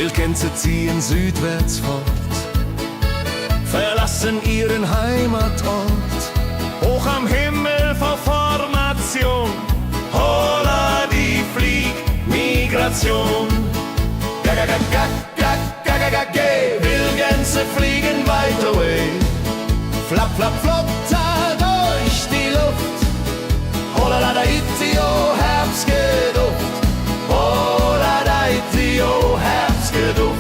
Wildgänse ziehen südwärts fort, verlassen ihren Heimatort. Hoch am Himmel vor Formation, holla die Fliegmigration. Gag, Wildgänse fliegen weit away. Flap, flap, flop, da durch die Luft. Holla da itio, Herbstgeduft. Holla da itio, Herbstgeduft.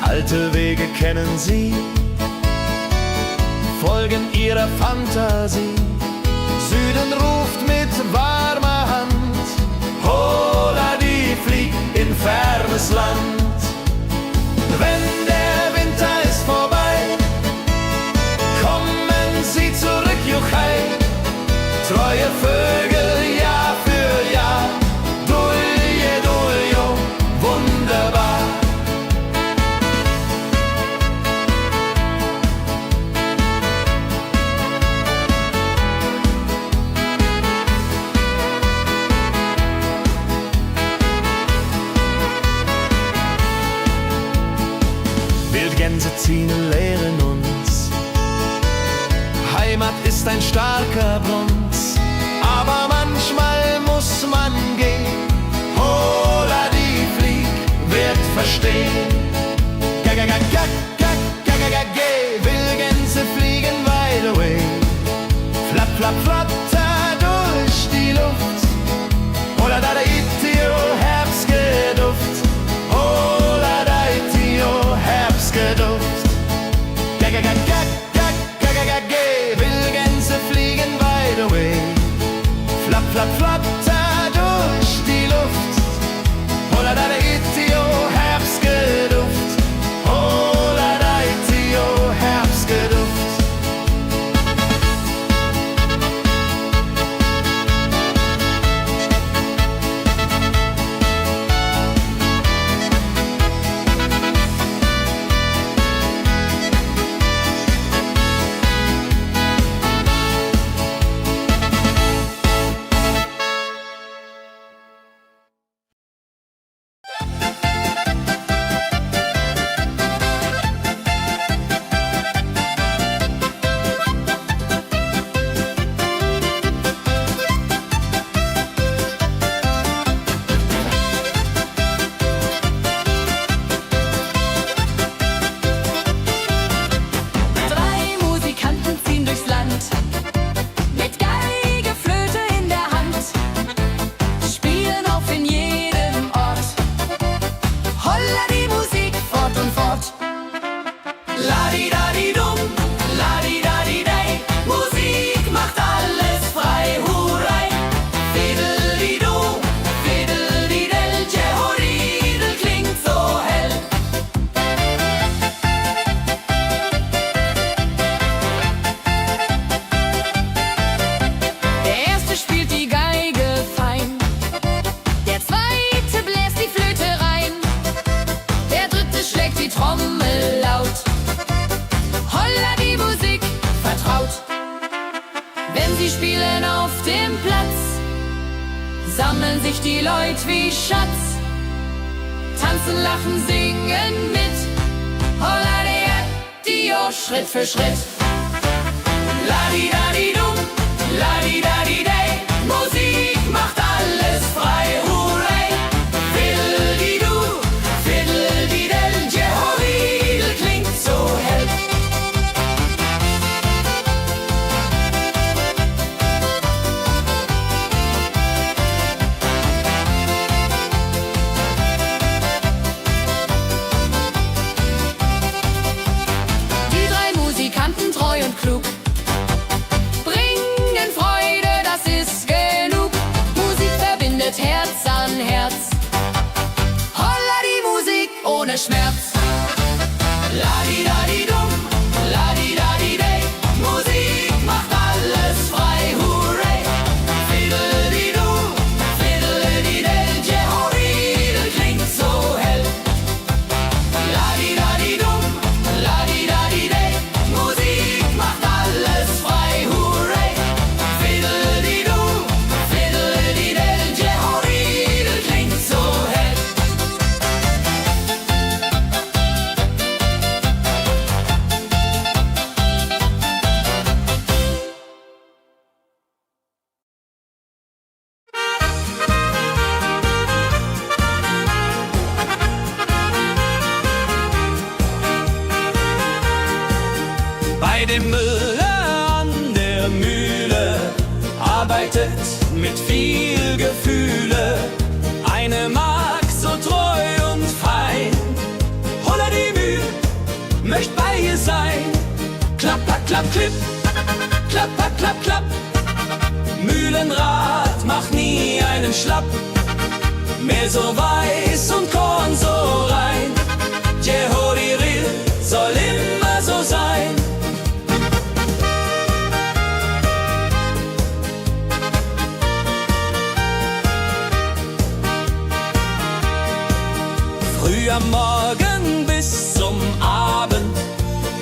Alte Wege kennen sie, folgen ihrer Fantasie. Süden ruft mit warmer Hand, holla die flieg in fernes Land. Wenn der Winter ist vorbei, kommen sie zurück, juchai. Treue Vögel Jahr für Jahr, dulje, duljo, wunderbar. Wildgänse ziehen, lehren uns, Heimat ist ein starker Bronz, aber manchmal muss man gehen. Holla die Flieg wird verstehen. Wildgänse fliegen wide away. Flap, flap, flatter durch die Luft. Holla da itio, Herbstgeduft. Holla da itio, Herbstgeduft. Wildgänse fliegen wide away. Flap, flap, flatter durch die Luft. Holla da itio, Herbstgeduft. Holla da itio, Herbstgeduft. Sammeln sich die Leute wie Schatz, tanzen, lachen, singen mit. Holla Dio, Schritt für Schritt. Ladi-dadi-dum, ladi-dadi-day, Musik macht alles frei, hurray. Fiddle-di-du, fiddle-di-del, Jehoridel klingt so hell. Treu und klug, bringen Freude, das ist genug. Musik verbindet Herz an Herz. Holla die Musik ohne Schmerz. Ladi-dadi-dum, ladi-dadi-day, Musik macht alles frei, hurray. Fiddle-di-du, fiddle-di-del, Jehoridel klingt so arbeitet mit viel Gefühle. Eine Magd so treu und fein. Holla die Mühe, möcht bei ihr sein. Klapp, klapp, klapp, klipp, klapp, klapp, klapp, klapp. Mühlenrad macht nie einen Schlapp. Mehr so weiß und Korn so rein. Jehoriril soll immer so sein. Früh am Morgen bis zum Abend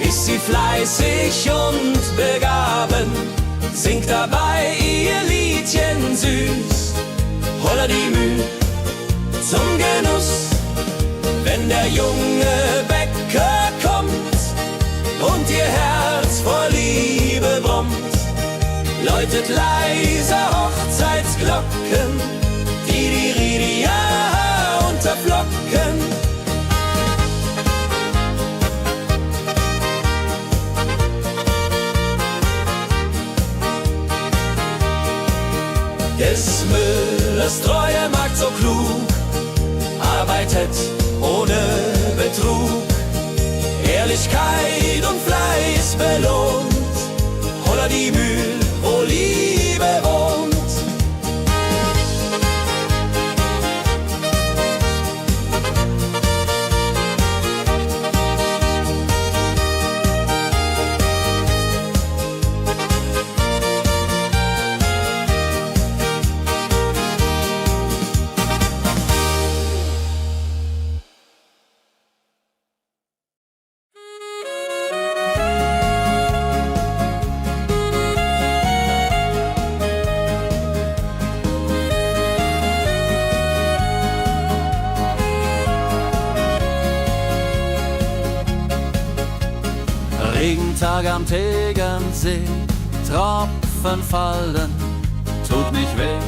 ist sie fleißig und begaben, singt dabei ihr Liedchen süß. Holla die Müh zum Genuss, wenn der junge Bäcker kommt und ihr Herz vor Liebe brummt, läutet leiser Hochzeitsglocken, die Ridia unterflocken. Des Müllers treue Magd so klug, arbeitet ohne Betrug, Ehrlichkeit und Fleiß belohnt. Holla die Mühl, wo Liebe wohnt. Regentag am Tegernsee, Tropfen fallen, tut nicht weh.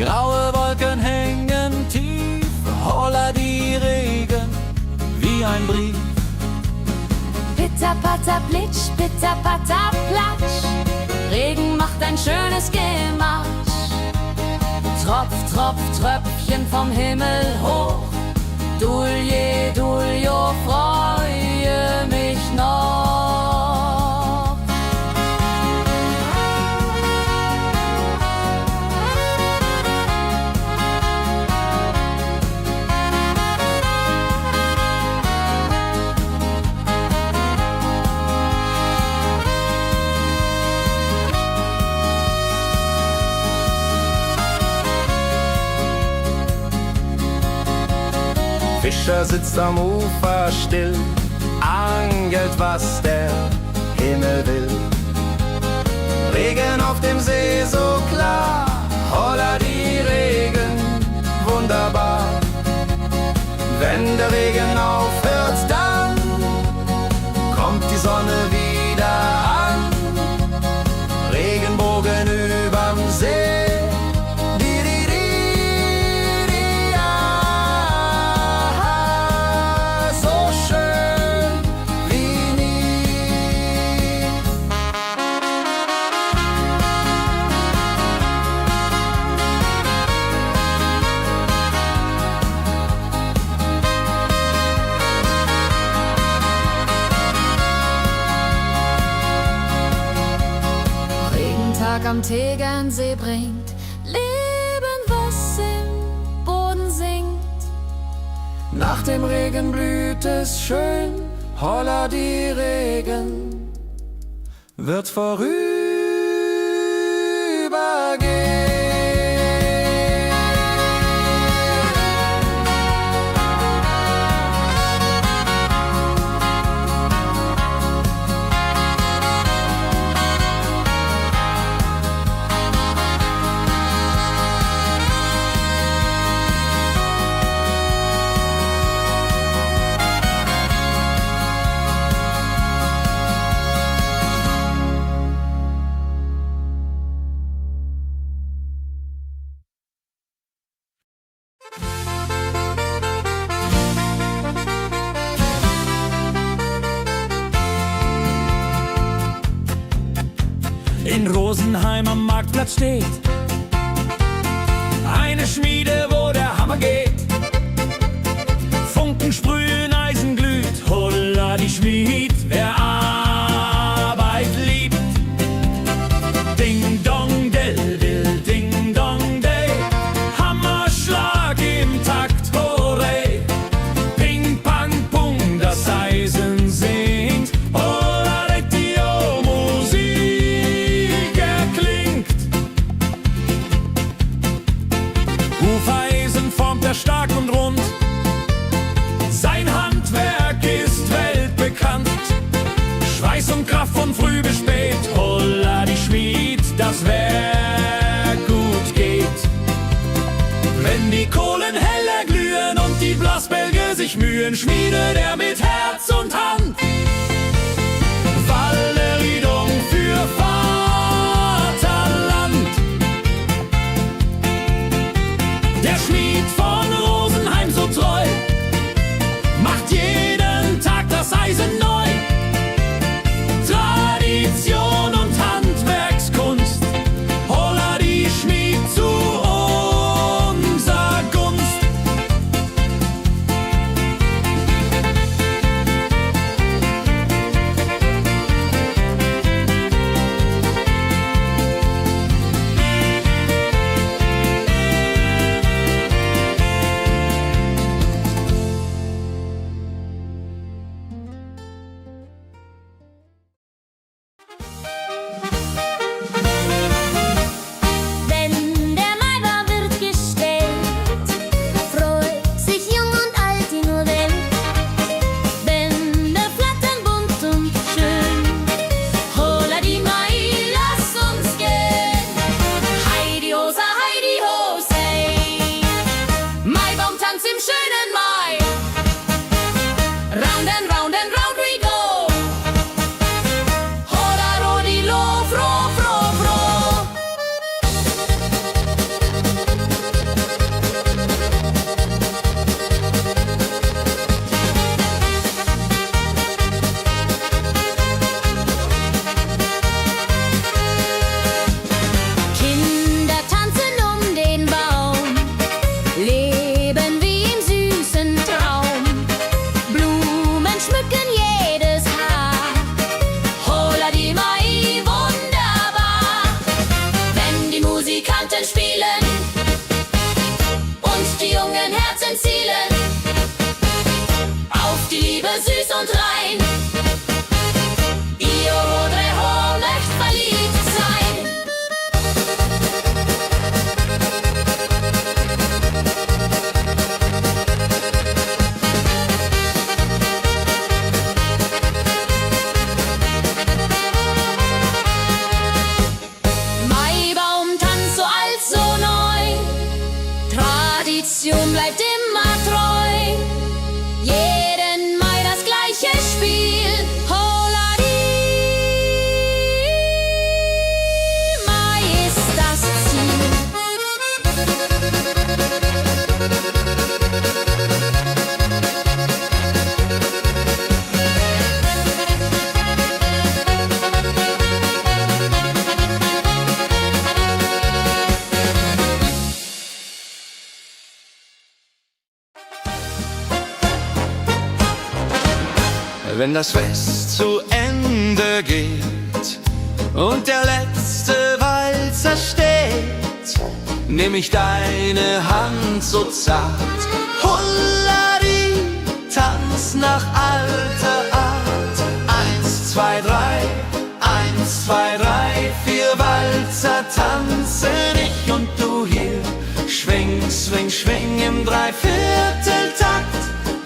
Graue Wolken hängen tief, holla die Regen wie ein Brief. Pitter, patter, plitsch, pitter, patter, platsch. Regen macht ein schönes Gematsch. Tropf, tropf, Tröpfchen vom Himmel hoch. Dulje, Duljo, freue mich noch. Fischer sitzt am Ufer still, angelt, was der Himmel will. Regen auf dem See so klar, holla die Regen, wunderbar. Wenn der Regen aufhört, dann kommt die Sonne wieder an. Regenbogen überm See. Am Tegernsee bringt Leben, was im Boden singt. Nach dem Regen blüht es schön, holla die Regen wird vorübergehen. in Rosenheim am Marktplatz steht. Eine Schmiede, wo der Hammer geht. Funken sprühen, Eisen glüht, holla die Schmied, wer Arbeit liebt. Ding dong del dill, ding dong day, Hammerschlag im Takt, hurray. Ping pang pung, das Eisen singt, holla die Musik erklingt. Hufeisen formt er stark und rund, sein Handwerk ist weltbekannt. Schweiß und Kraft von früh bis spät, holla die Schmied, das Werk gut geht. Wenn die Kohlen heller glühen und die Blasbälge sich mühen, schmiedet er mit Herz und Hand Walleriedung für Vaterland. Der Schmied von Rosenheim so treu macht jeden Tag das Eisen neu. Tradition und Handwerkskunst, holla die Schmied zu unser Gunst. Wenn der Maibaum wird gestellt, freut sich jung und alt die nur Welt. Bänder flattern bunt und schön, holla die Mai, lass uns gehen. Heidi ho, say, Maibaum tanzt im schönen Mai. Round and round and round we go. Holla rodi lo, fro, fro, fro. Kinder tanzen um den Baum, leben wie im süßen Traum. Blumen schmücken jedes Haar, holla die Mai, wunderbar. Wenn die Musikanten spielen und die jungen Herzen zielen auf die Liebe süß und rein. Io Rodreho möcht verliebt sein. Maibaum tanzt so alt, so neu, Tradition bleibt immer treu. Jeden Mai das gleiche Spiel, holla die Mai ist das Ziel. Wenn das Fest zu Ende geht und der letzte Walzer steht, nehm ich deine Hand so zart, Hullari, tanz nach alter Art. 1, 2, 3, 1, 2, 3, 4 Walzer tanzen ich und du hier. Schwing, swing, schwing im Dreivierteltakt.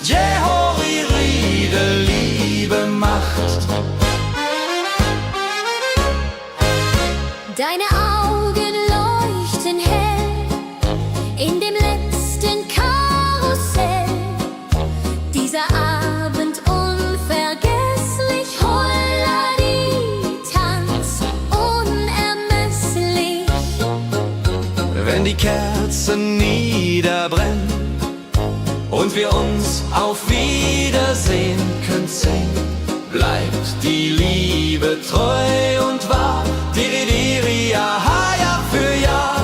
Jehori Riede, Liebe macht. Deine Augen leuchten hell in dem letzten Karussell. Dieser Abend unvergesslich, Holladi, Tanz unermesslich. Wenn die Kerzen niederbrennen und wir uns auf Wiedersehen künsten, bleibt die Liebe treu und wahr. Diri, Jahr für Jahr.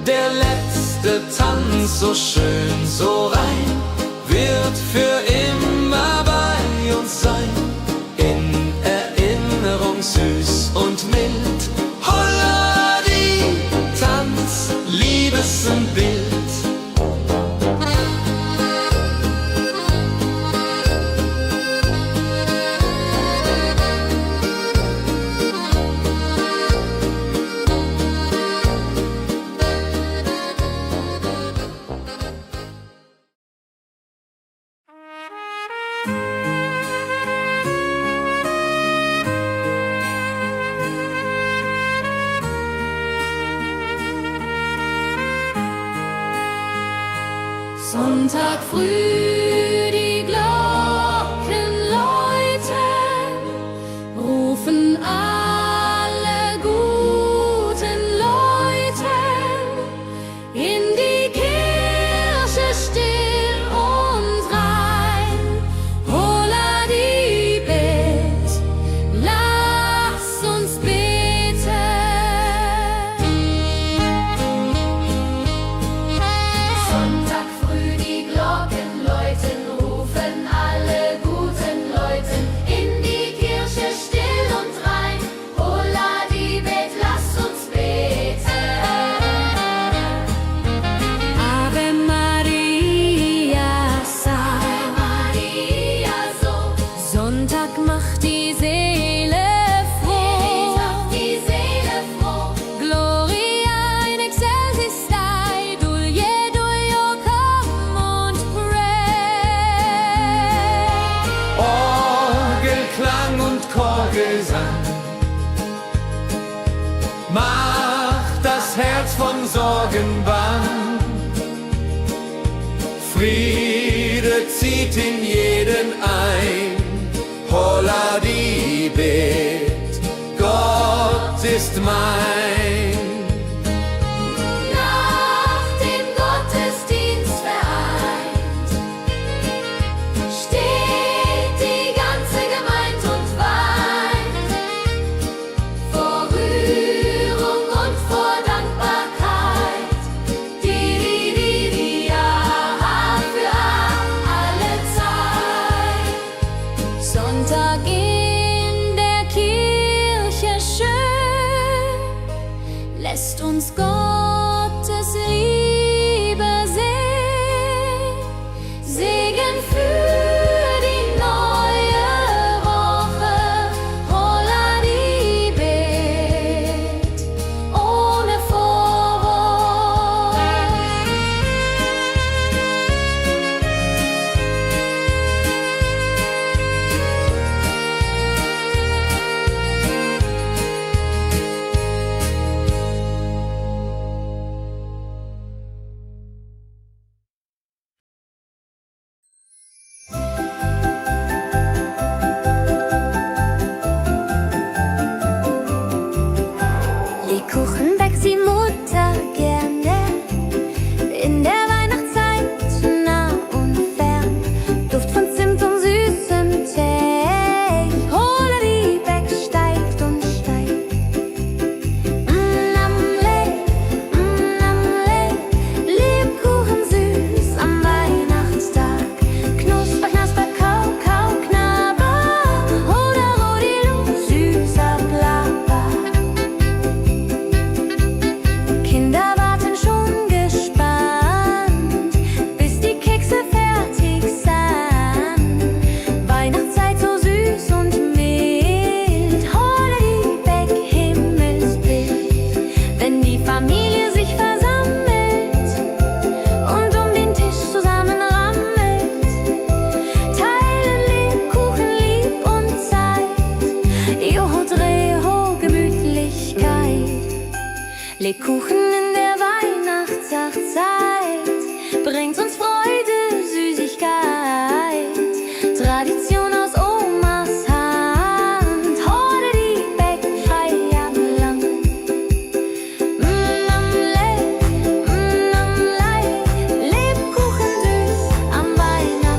Der letzte Tanz, so schön, so rein, wird für immer bei uns sein. In Erinnerung süß und mild. Holla die Tanz, Liebesbild. Sonntag früh, die Glocken läuten, rufen alle guten Leute in die Kirche still und rein. Holla die Bet, lass uns beten. Sonntag früh, die Glocken läuten, rufen alle guten Leute in die Kirche still und rein. Holla die Bet, lass uns beten. Ave Maria, Ave Maria, so. Sonntag macht die Seele froh. Die Seele froh. Gloria in excelsis Dei, Dulio, come und pray. Orgelklang und Chorgesang macht das Herz von Sorgen bang. Friede zieht in jeden ein. Holla die Bet, Gott ist mein. Nach dem Gottesdienst vereint steht die ganze Gemeinde und weint vor Rührung und vor Dankbarkeit. Jahr für alle Zeit. Sonntag in der Kirche schön lässt uns Gottes Liebe sehen. Segen für die neue Woche. Holla die Bet ohne Vorwurf. Lebkuchen backt die Mutter gerne in der Weihnachtszeit, nah und fern. Duft von Zimt und süßem Tee. Holla die Bäck steigt und steigt. Lebkuchen süß am Weihnachtstag. Knusper, knasper, kau, kau, knabber. Holla, rodilu, süßer Plapper. Kinder warten schon gespannt, bis die Kekse fertig sind. Weihnachtszeit so süß und mild. Holla die Bäck, Himmelsbild. Wenn die Familie sich versammelt und um den Tisch zusammenrammelt, teilen Lebkuchen lieb und Zeit. Joho, Dreho, Gemütlichkeit. Lebkuchen in der Weihnachtszeit bringt uns Freude, Süßigkeit. Tradition aus Omas Hand. Holla die Bäck, Feierland. Lebkuchen süß am Weihnachtstag.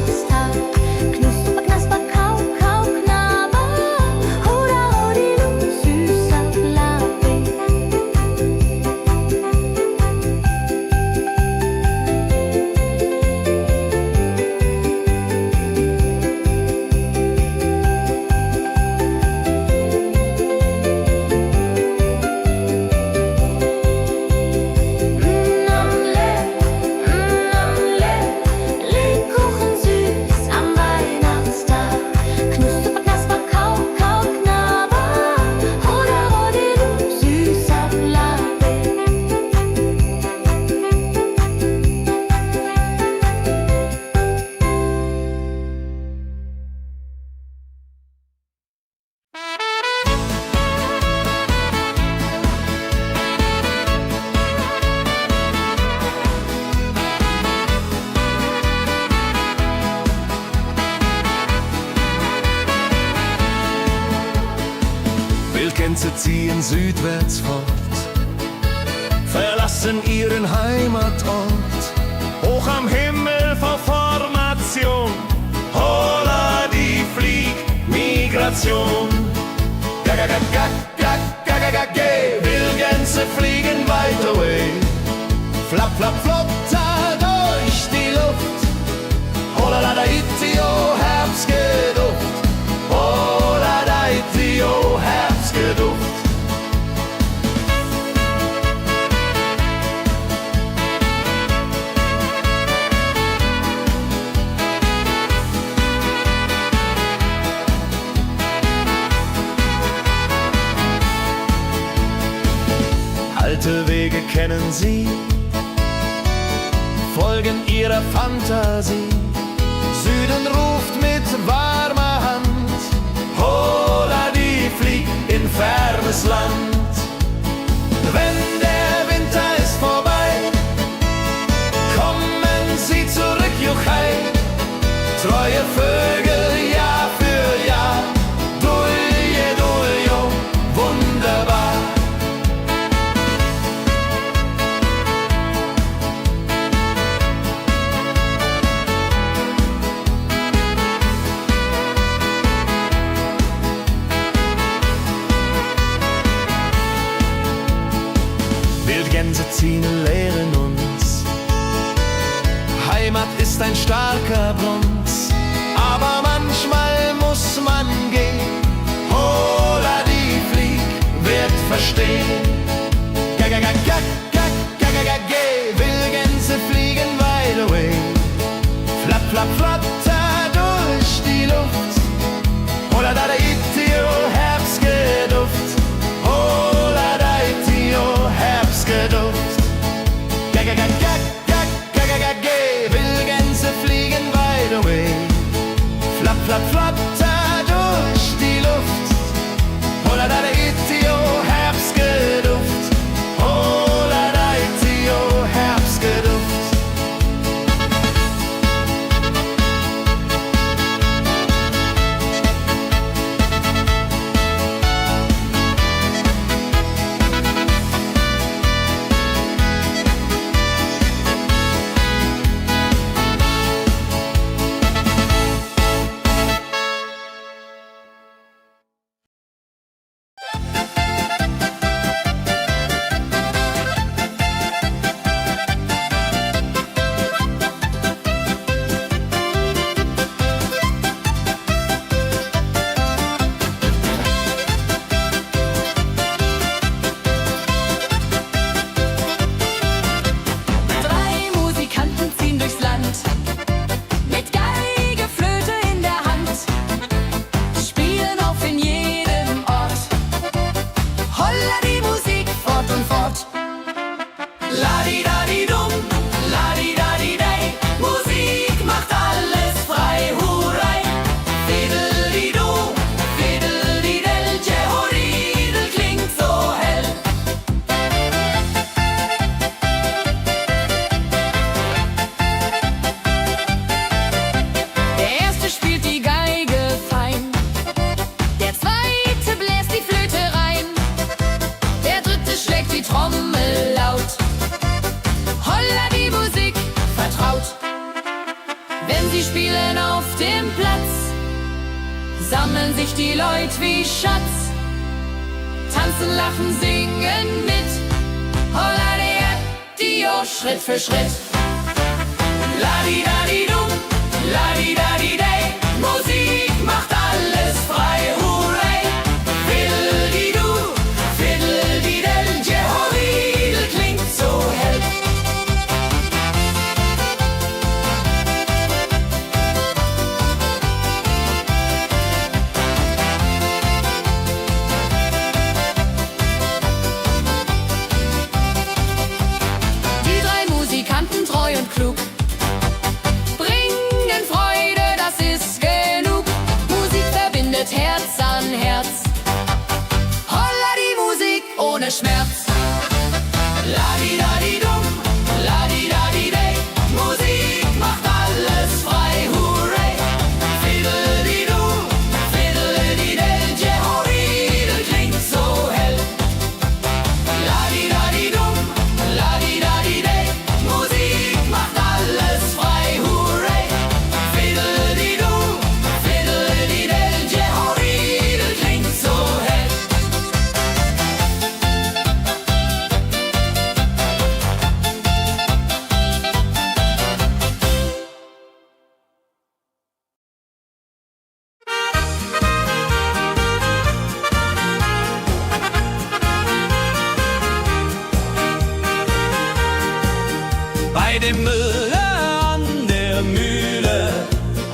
Wildgänse ziehen südwärts fort, verlassen ihren Heimatort. Hoch am Himmel vor Formation, holla die Fliegmigration. Wildgänse fliegen weit away, flap, flap, flop, da durch die Luft. Holla da itio, Herbstgeduft. Holla da itio, Herbstgeduft. Alte Wege kennen sie, folgen ihrer Fantasie. Süden ruft mit warmer Hand, holla die flieg in fernes Land. Wenn der Winter ist vorbei, kommen sie zurück, Juchai. Treue Vögel Jahr für Jahr, dulje, duljo, wunderbar. Wildgänse ziehen, lehren uns. Heimat ist ein starker Bronz, aber manchmal muss man gehen. Holla die Flieg wird verstehen. Wildgänse fliegen wide away, flap, flap, flatter durch die Luft. Holla da itio, Herbstgeduft. Holla da itio, Herbstgeduft. Wildgänse fliegen wide away, flap, flap, flatter durch die Luft. Holla da itio, Herbstgeduft. Holla da itio, Herbstgeduft. Sammeln sich die Leute wie Schatz, tanzen, lachen, singen mit. Holla die Schritt für Schritt. Ladi-dadi-dum, ladi-dadi-day, Musik macht alles frei, hurray. Fiddle-di-du, fiddle-di-del, Jehoridel klingt so hell. Die drei Musikanten, treu und klug, bringen Freude, das ist genug. Musik verbindet Herz an Herz. Holla die Musik ohne Schmerz. Ladi-dadi-dum, ladi-dadi-day, Musik macht alles frei, hurray. Fiddle-di-du, fiddle-di-del, Jehoridel klingt so dem Müller an der Mühle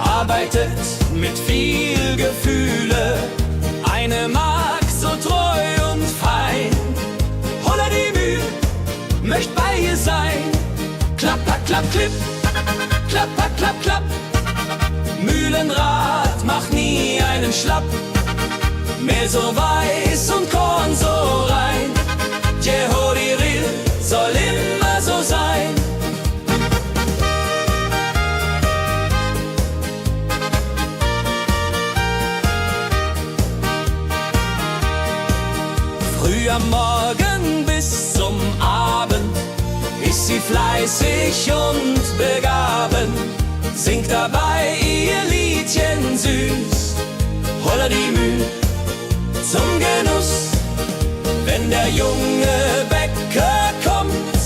arbeitet mit viel Gefühle eine Magd so treu und fein. Holla die Mühl, möcht bei ihr sein. Klapp, klapp, klapp, klipp, klapp, klapp, klapp, klapp. Mühlenrad macht nie einen Schlapp. Mehl so weiß und Korn so rein. Jehodiril soll immer so sein. Früh am Morgen bis zum Abend ist sie fleißig und begaben, singt dabei ihr Liedchen süß. Holla die Mühl zum Genuss, wenn der junge Bäcker kommt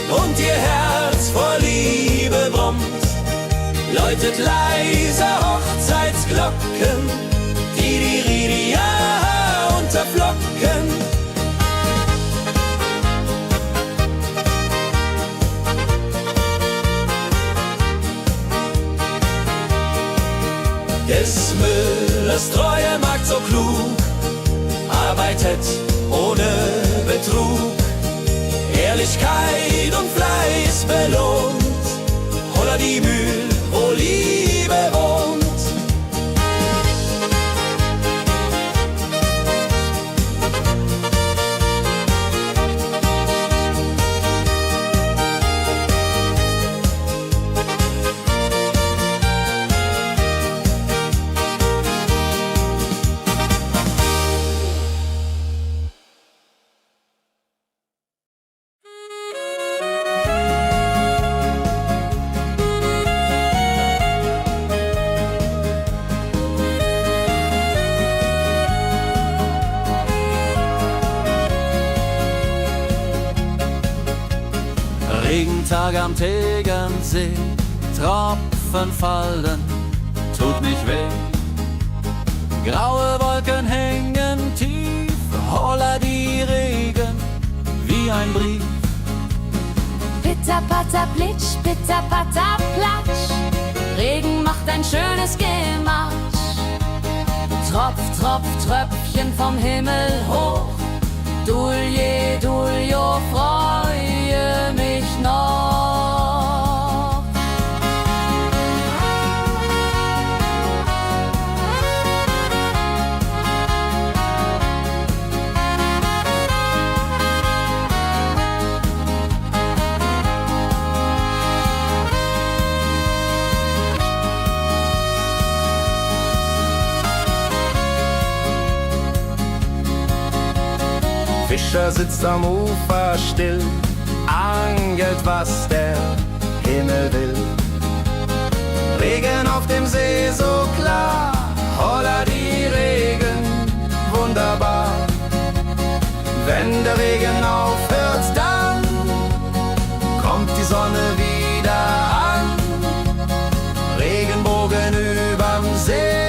und ihr Herz vor Liebe brummt, läutet leiser Hochzeitsglocken, die unterflocken. Des Müllers treue Magd so klug, arbeitet ohne Betrug, Ehrlichkeit und Fleiß belohnt. Holla die Mühl, wo Liebe wohnt. Regentag am Tegernsee, Tropfen fallen, tut nicht weh. Graue Wolken hängen tief, holla die Regen wie ein Brief. Pitter, patter, plitsch, pitter, patter, platsch. Regen macht ein schönes Gematsch. Tropf, Tropf, Tröpfchen vom Himmel hoch. Dulje, Duljo, freue mich noch. Fischer sitzt am Ufer still, angelt, was der Himmel will. Regen auf dem See so klar, holla die Regen, wunderbar. Wenn der Regen aufhört, dann kommt die Sonne wieder an. Regenbogen überm See.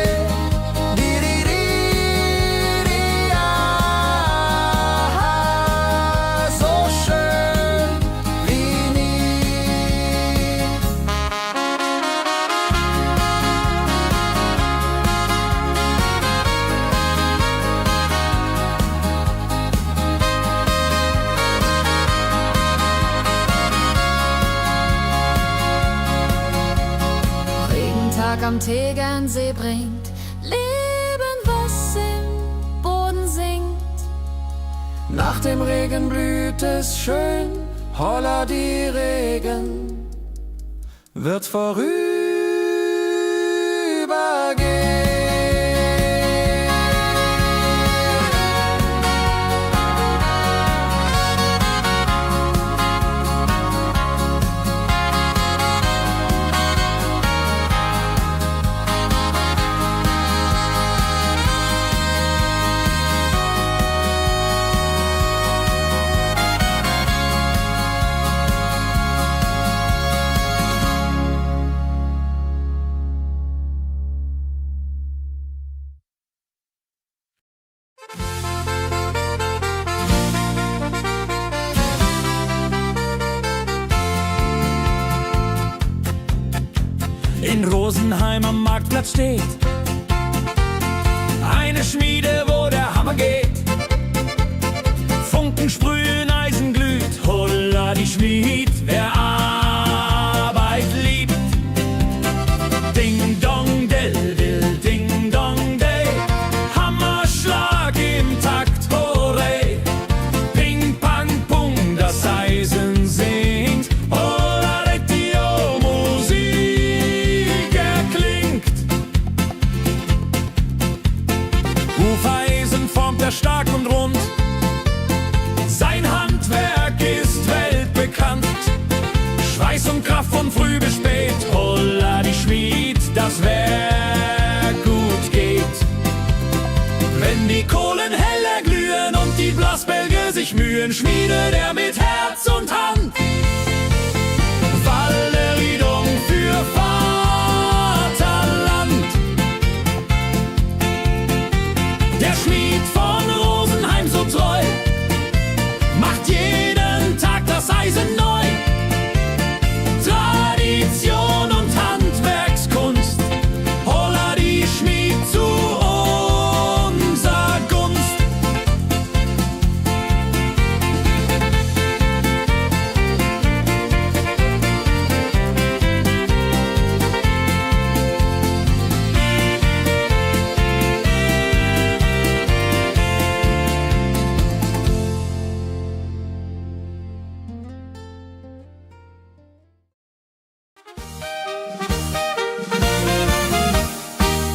Am Tegernsee bringt Leben, was im Boden singt. Nach dem Regen blüht es schön, holla die Regen wird vorübergehen. in Rosenheim am Marktplatz steht. Eine Schmiede, wo der Hammer geht. Funken sprühen, Eisen glüht, holla die Schmied, wer Arbeit liebt. Ding dong del dill, ding dong day, Hammerschlag im Takt, hurray. Ping pang pung, das Eisen singt, holla retio, Musik erklingt. Hufeisen formt er stark und rund, sein Handwerk ist weltbekannt. Schweiß und Kraft von früh bis spät, holla die Schmied, das Werk gut geht. Wenn die Kohlen heller glühen und die Blasbälge sich mühen, schmiedet er mit Herz und Hand Walleriedung für Vaterland. Der Schmied von Rosenheim so treu macht jeden Tag das Eisen neu. Tradition und Handwerkskunst, holla die Schmied zu unser Gunst.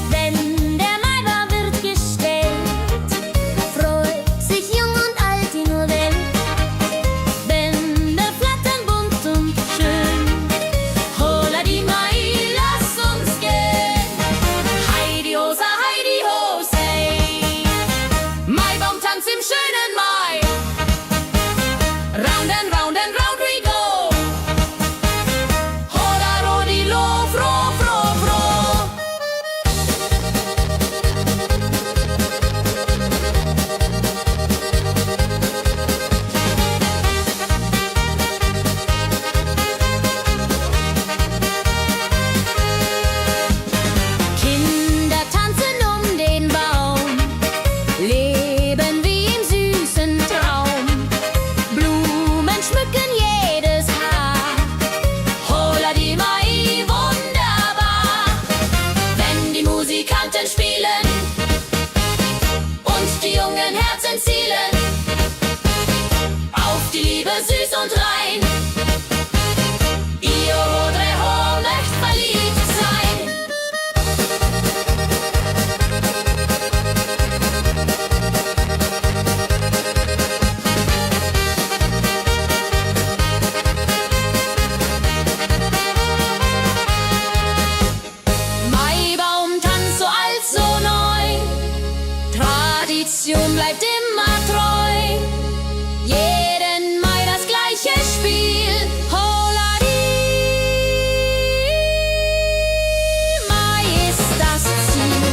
Wenn der Maibaum wird gestellt, freut sich jung und alt die nur Welt. Bänder flattern bunt und schön, holla die Mai, lass uns gehen. Heidi Hosa, Heidi Hosei, Maibaumtanz im schönen Mai. Round and round and round we go. Hoda rodi lo, fro, fro, fro. Kinder tanzen um den Baum, leben wie im süßen Traum. Blumen schmücken jedes Haar, holla die Mai, wunderbar. Wenn die Musikanten spielen und die jungen Herzen zielen auf die Liebe süß und rein. Io Rodreho möcht verliebt sein. Maibaumtanz so alt, so neu, Tradition bleibt immer treu. Jeden Mai das gleiche Spiel, holla die Mai ist das Ziel.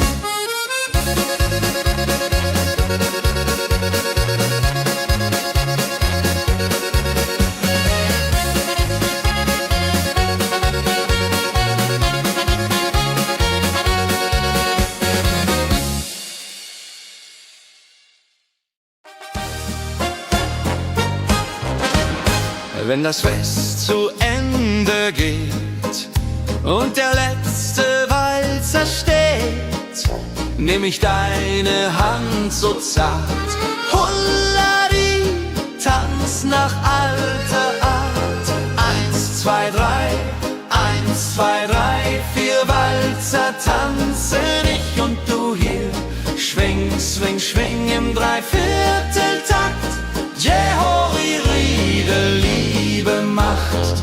Wenn das Fest zu Ende geht und der letzte Walzer steht, nehm ich deine Hand so zart, Hullari, tanz nach alter Art. 1, 2, 3, 1, 2, 3, 4 Walzer tanzen ich und du hier. Schwing, swing, schwing im Dreivierteltakt. Jehori, Riede, Liebe macht.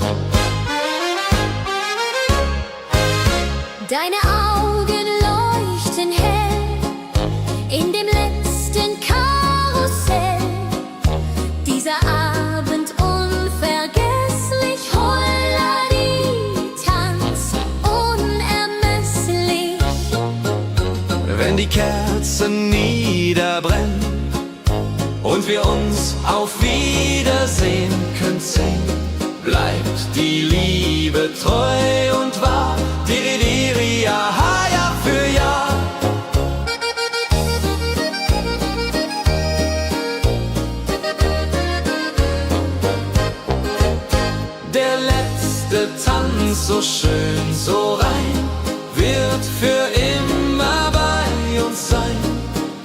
Deine Augen leuchten hell in dem letzten Karussell. Dieser Abend unvergesslich, Holladi, Tanz unermesslich. Wenn die Kerzen niederbrennen und wir uns auf Wiedersehen können singen, bleibt die Liebe treu und wahr. Di, di, di, so schön, so rein, wird für immer bei uns sein.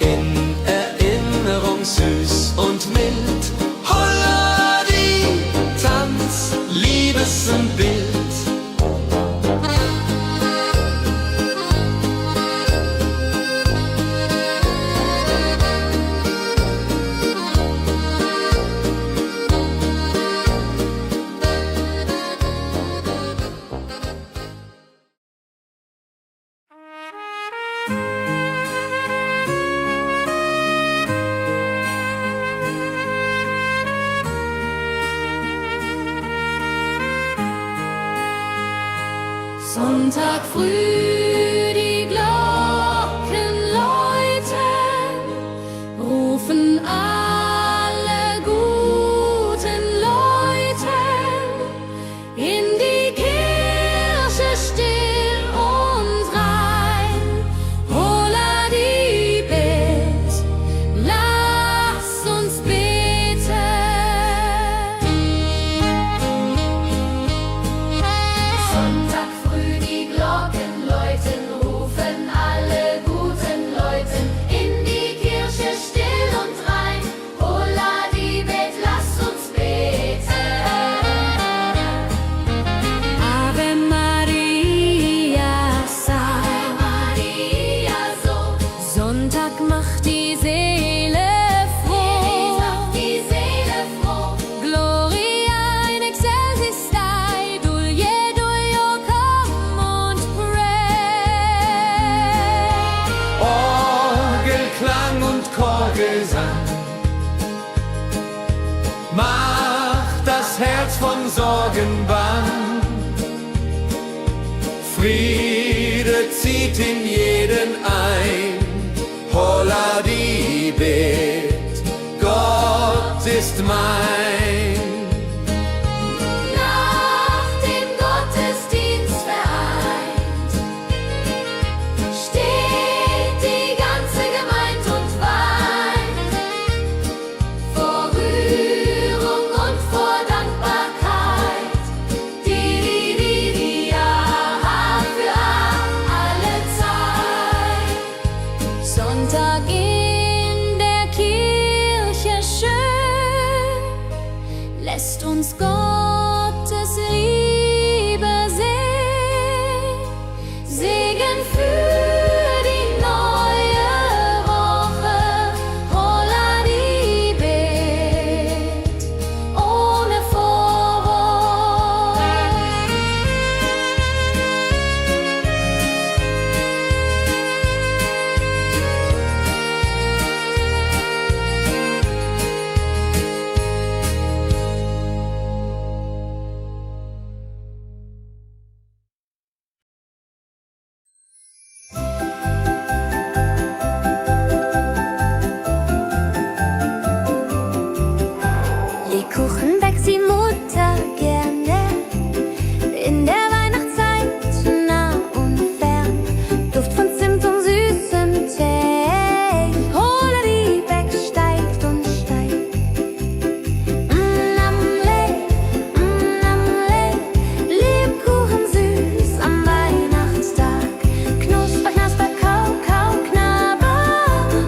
In Erinnerung süß und mild. Holla die Tanz, Liebesbild. Sonntag früh, die Glocken läuten, rufen alle guten Leute in die Kirche still und rein. Holla die Bet, lass uns beten. Sonntag früh die Glocken läuten, rufen alle guten Leuten in die Kirche still und rein. Holla die Bet, lass uns beten. Ave Maria, Ave Maria, so Sonntag macht die Seele froh. macht die Seele froh. Gloria in excelsis Dei, Dulio, come und pray. Orgelklang und Chorgesang macht das Herz von Sorgen bang. Friede zieht in jeden ein. Holla die Bet, Gott ist mein. Nach dem Gottesdienst vereint steht die ganze Gemeinde und weint vor Rührung und vor Dankbarkeit. Die Jahr für alle Zeit. Sonntag in der Kirche schön, lässt uns Gottes Liebe sehen. Segen für die neue Woche, holla die Bet, ohne Vorwurf. Lebkuchen backt die Mutter gerne in der Weihnachtszeit, nah und fern. Duft von Zimt und süßem Tee. Holla die Beck steigt und steigt. Lebkuchen süß am Weihnachtstag. Knusper, knasper, kau, kau, knabber.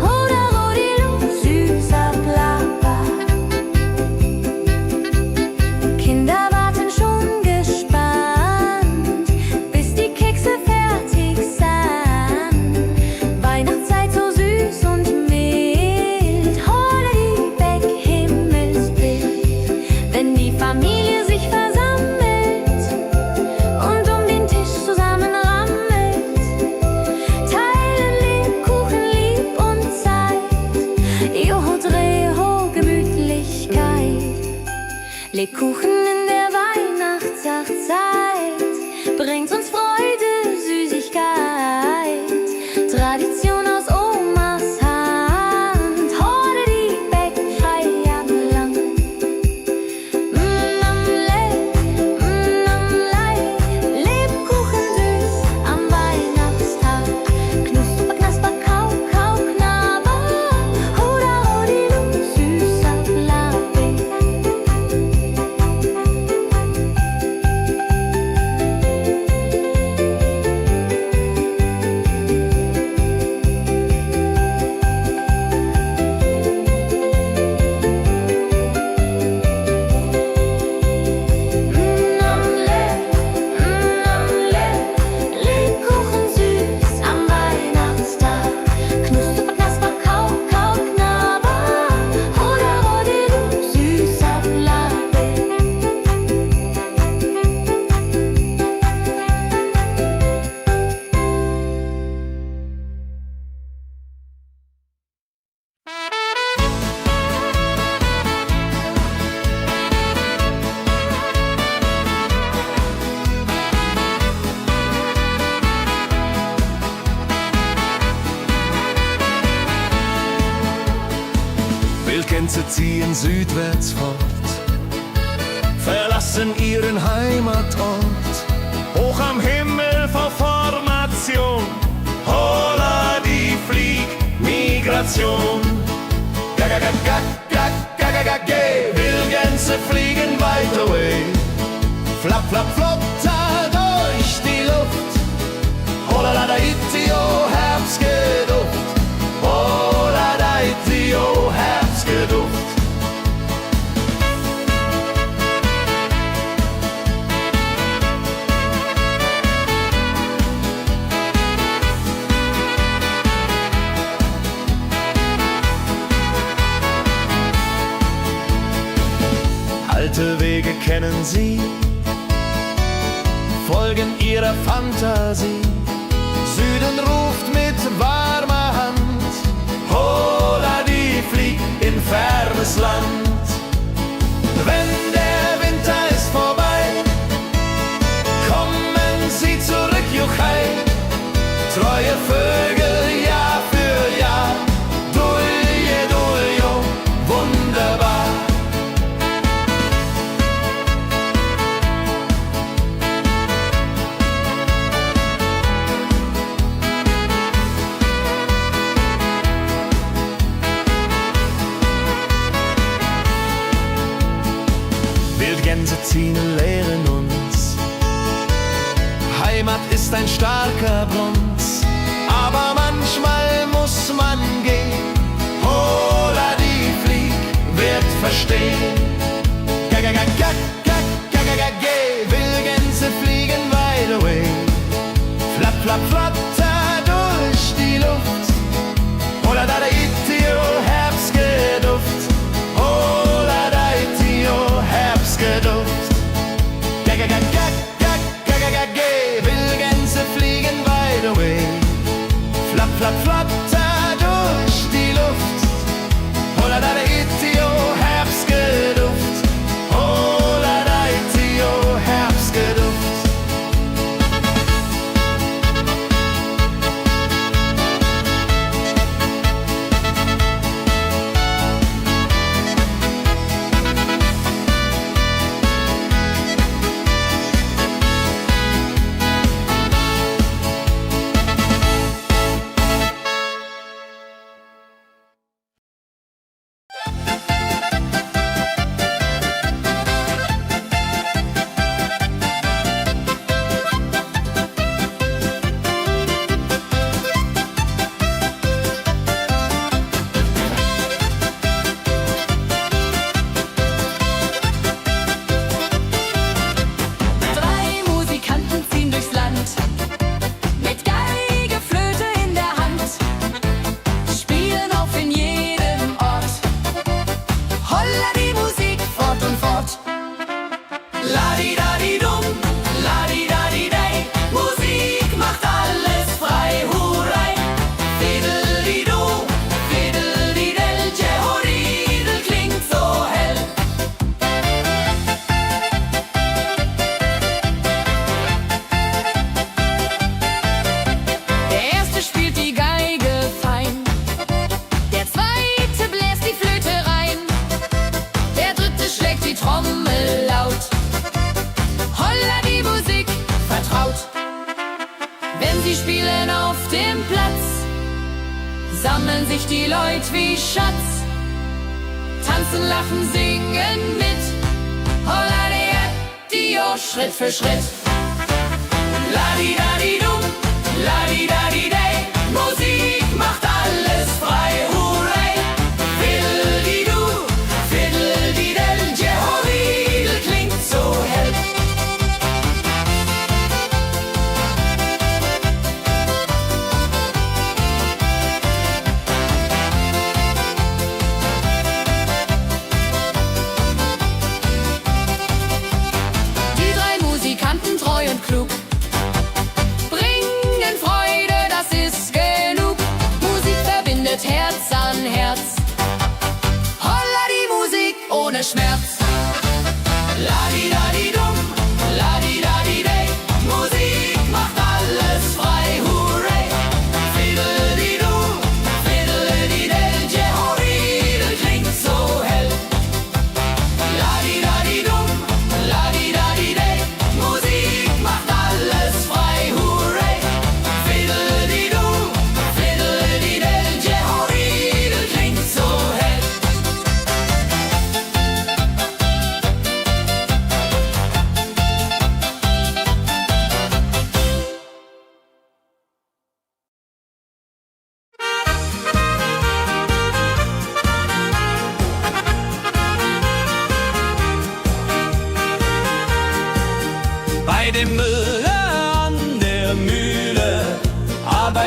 Hoda, rodilu, süßer Plapper. Kinder warten schon gespannt, bis die Kekse fertig sind. Weihnachtszeit so süß und mild. Holla die Beck, Himmelsbild. Wenn die Familie sich versammelt und um den Tisch zusammen rammelt, teilen Lebkuchen lieb und Zeit. Joho, Dreho, Gemütlichkeit. Lebkuchen in der Weihnachtszeit bringt uns Freude, Süßigkeit. Tradition aus Omas Hand. Holla die Beck, frei am Land. Lebkuchen süß am Weihnachtstag. Knusper, knasper, kau, kau, knabber. Hoda, rodilu, süßer Plapper. Wildgänse ziehen südwärts fort, verlassen ihren Heimatort. Hoch am Himmel vor Formation, holla die Fliegmigration. Wildgänse fliegen weit away, flap, flap, flop, da durch die Luft. Holla da itio, Herbstgeduft. Holla da itio, Herbstgeduft. Alte Wege kennen sie, folgen ihrer Fantasie. Süden ruft mit warmer Hand, holla die flieg in fernes Land. Wenn der Winter ist vorbei, kommen sie zurück, Juchai. Treue Vögel Jahr für Jahr, dulje, duljo, wunderbar. Wildgänse ziehen, lehren uns. Heimat ist ein starker Bronz, aber manchmal muss man gehen. Holla die Flieg wird verstehen. Wildgänse fliegen wide away, flap, flap, flatter durch die Luft. Holla da itio, Herbstgeduft. Holla da itio, Herbstgeduft. Wildgänse fliegen wide away, flap, flap, flatter durch die Luft. Holla da itio, Herbstgeduft. Holla da itio, Herbstgeduft. sammeln sich die Leute wie Schatz, tanzen, lachen, singen mit. Holla Dio, Schritt für Schritt. Ladi-dadi-dum, ladi-dadi-day, Musik macht alles frei, hurray. Fiddle-di-du, fiddle-di-del, Jehoridel klingt so hell. Die drei Musikanten, treu und klug, bringen Freude, das ist genug. Musik verbindet Herz an Herz. Holla die Musik ohne Schmerz. Ladi-dadi-dum, ladi-dadi-day, Musik macht alles frei, hurray. Fiddle-di-du, fiddle-di-del, Jehoridel klingt so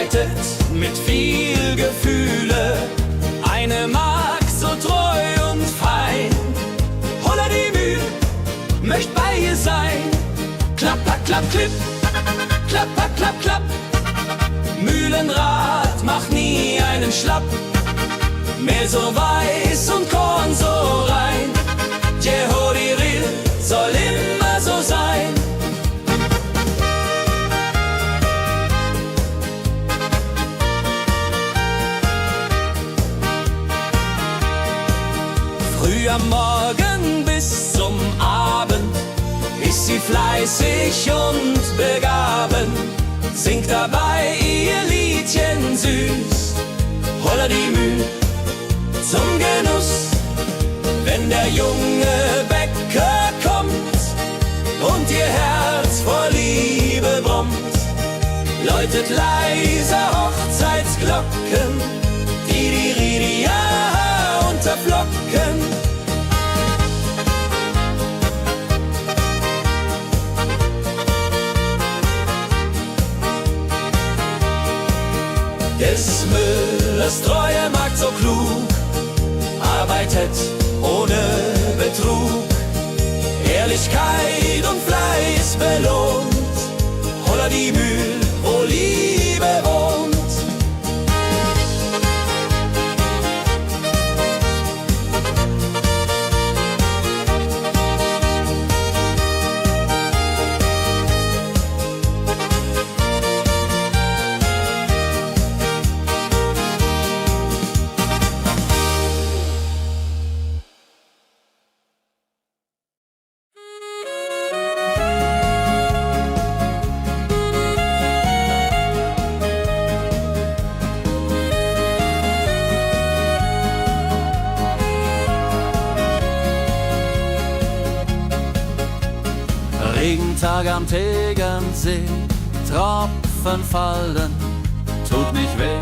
arbeitet mit viel Gefühle. Eine Magd so treu und fein. Holla die Mühl, möcht bei ihr sein. Klapp, klapp, klapp, klipp, klapp, klapp, klapp, klapp. Mühlenrad macht nie einen Schlapp. Mehl so weiß und Korn so rein. Jehodiril soll immer so sein. Früh am Morgen bis zum Abend ist sie fleißig und begaben, singt dabei ihr Liedchen süß. Holla die Mühl zum Genuss, wenn der junge Bäcker kommt und ihr Herz vor Liebe brummt, läutet leiser Hochzeitsglocken, die Ridia unterflocken. Des Müllers treue Magd so klug, arbeitet ohne Betrug, Ehrlichkeit und Fleiß belohnt. Holla die Mühl, wo Liebe wohnt. Regentag am Tegernsee, Tropfen fallen, tut nicht weh.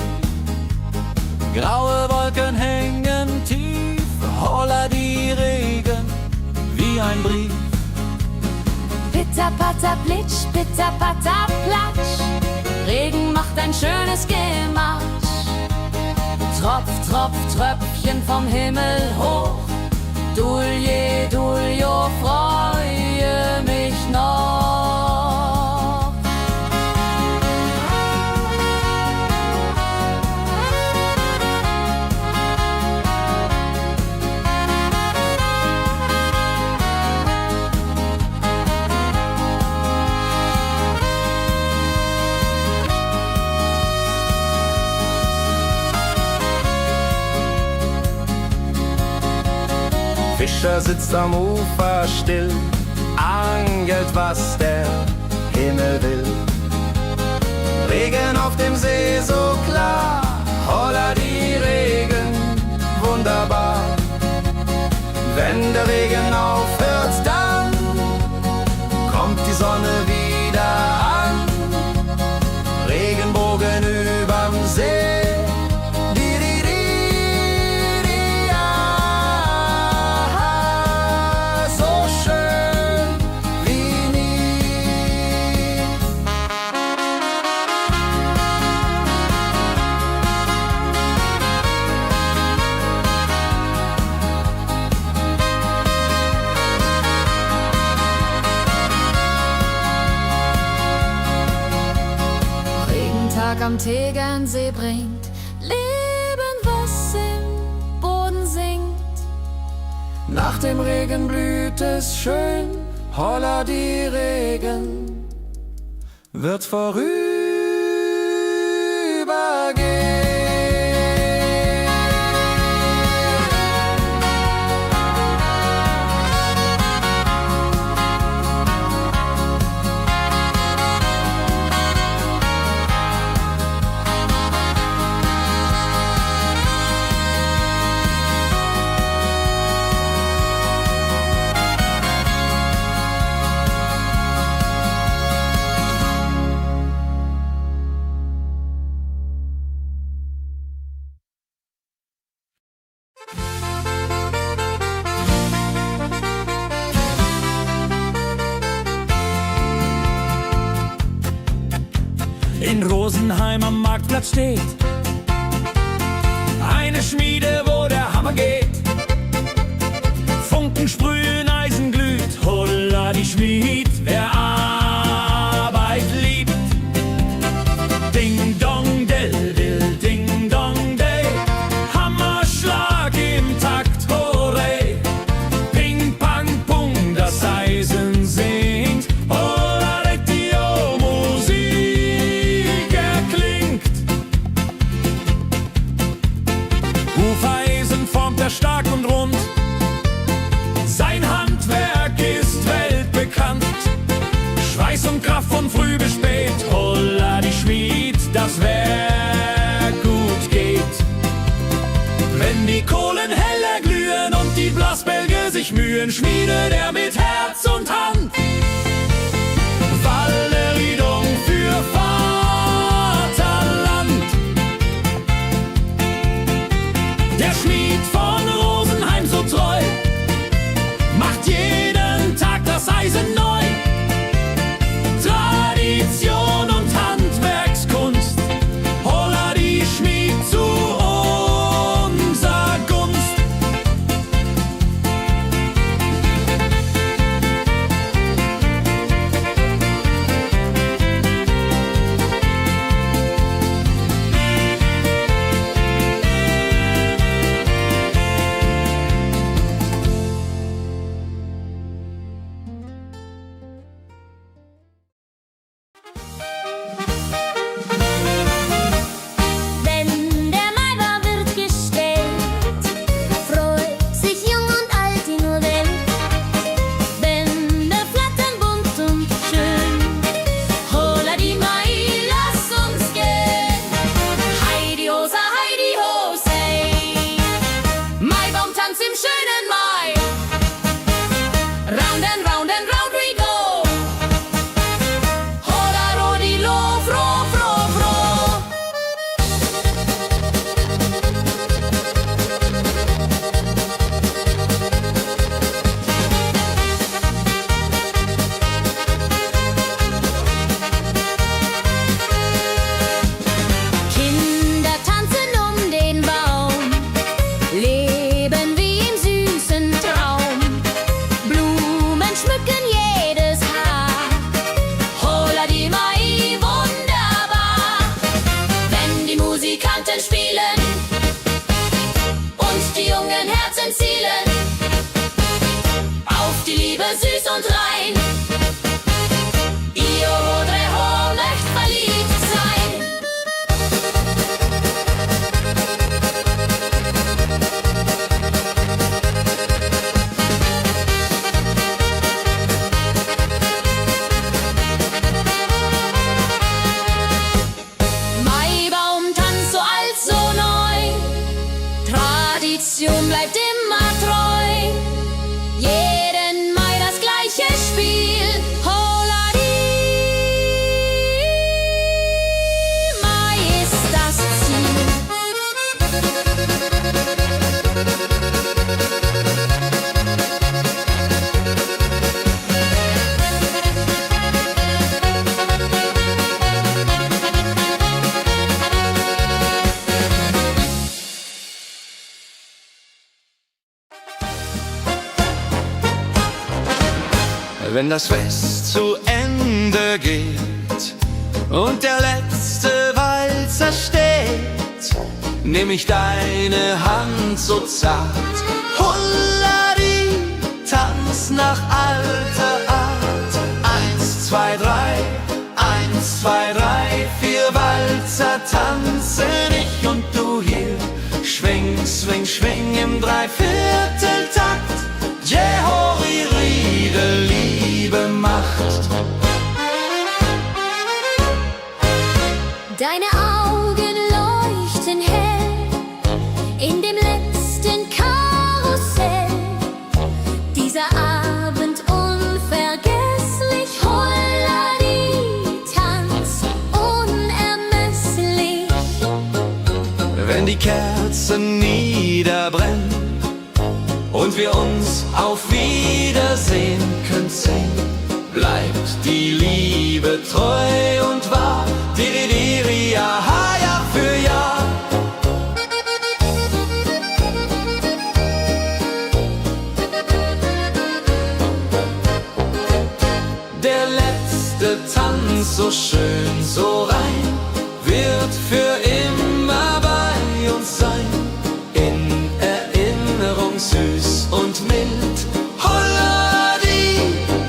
Graue Wolken hängen tief, holla die Regen wie ein Brief. Pitter, patter, plitsch, pitter, patter, platsch. Regen macht ein schönes Gematsch. Tropf, Tropf, Tröpfchen vom Himmel hoch. Dulje, Duljo, freue mich noch. Fischer sitzt am Ufer still, angelt, was der Himmel will. Regen auf dem See so klar, holla die Regen, wunderbar. Wenn der Regen aufhört, dann kommt die Sonne wieder an. Regenbogen überm See. Am Tegernsee bringt Leben, was im Boden singt. Nach dem Regen blüht es schön, holla die Regen wird vorübergehen. in Rosenheim am Marktplatz steht. Eine Schmiede, wo der Hammer geht. Funken sprühen, Eisen glüht, holla die Schmied, wer Arbeit liebt. Ding dong del dill, ding dong day, Hammerschlag im Takt, hurray. Ping pang pung, das Eisen singt, holla Dio, Musik erklingt. Hufeisen formt er stark und rund, sein Handwerk ist weltbekannt. Schweiß und Kraft von früh bis spät, holla die Schmied, das Werk gut geht. Wenn die Kohlen heller glühen und die Blasbälge sich mühen, schmiedet er mit Herz und Hand Walleriedung für Vaterland. Der Schmied von Rosenheim so treu macht jeden Tag das Eisen neu. Tradition und Handwerkskunst, holla die Schmied zu unser Gunst. Wenn der Maibaum wird gestellt, freut sich jung und alt die nur Welt. Bänder flattern bunt und schön, holla die Mai, lass uns gehen. Heidi Hosa, Heidi Hosei, Maibaumtanz im schönen Mai. Round and round and round we go, holla rodilo, fro, fro, fro. Kinder tanzen den Baum, leben wie im süßen Traum. Blumen schmücken jedes Haar, holla die Mai, wunderbar. Wenn die Musikanten spielen und die jungen Herzen zielen auf die Liebe süß und rein. Io Rodreho möcht verliebt sein. Maibaumtanz so alt, so neu, Tradition bleibt immer treu. Jeden Mai das gleiche Spiel, holla die Mai ist das Ziel. Wenn das Fest zu Ende geht und der letzte Walzer steht, nehm ich deine Hand so zart, holla die, tanz nach alter Art. 1, 2, 3, 1, 2, 3, 4 Walzer tanzen ich und du hier. Schwing, swing, schwing im Dreivierteltakt. Jehori Riede, Liebe macht. Deine Augen leuchten hell in dem letzten Karussell. Dieser Abend unvergesslich, holla die, tanz unermesslich. Wenn die Kerzen niederbrennen und wir uns auf Wiedersehen können sehen, bleibt die Liebe treu und wahr. so schön, so rein, wird für immer bei uns sein. In Erinnerung süß und mild. Holla die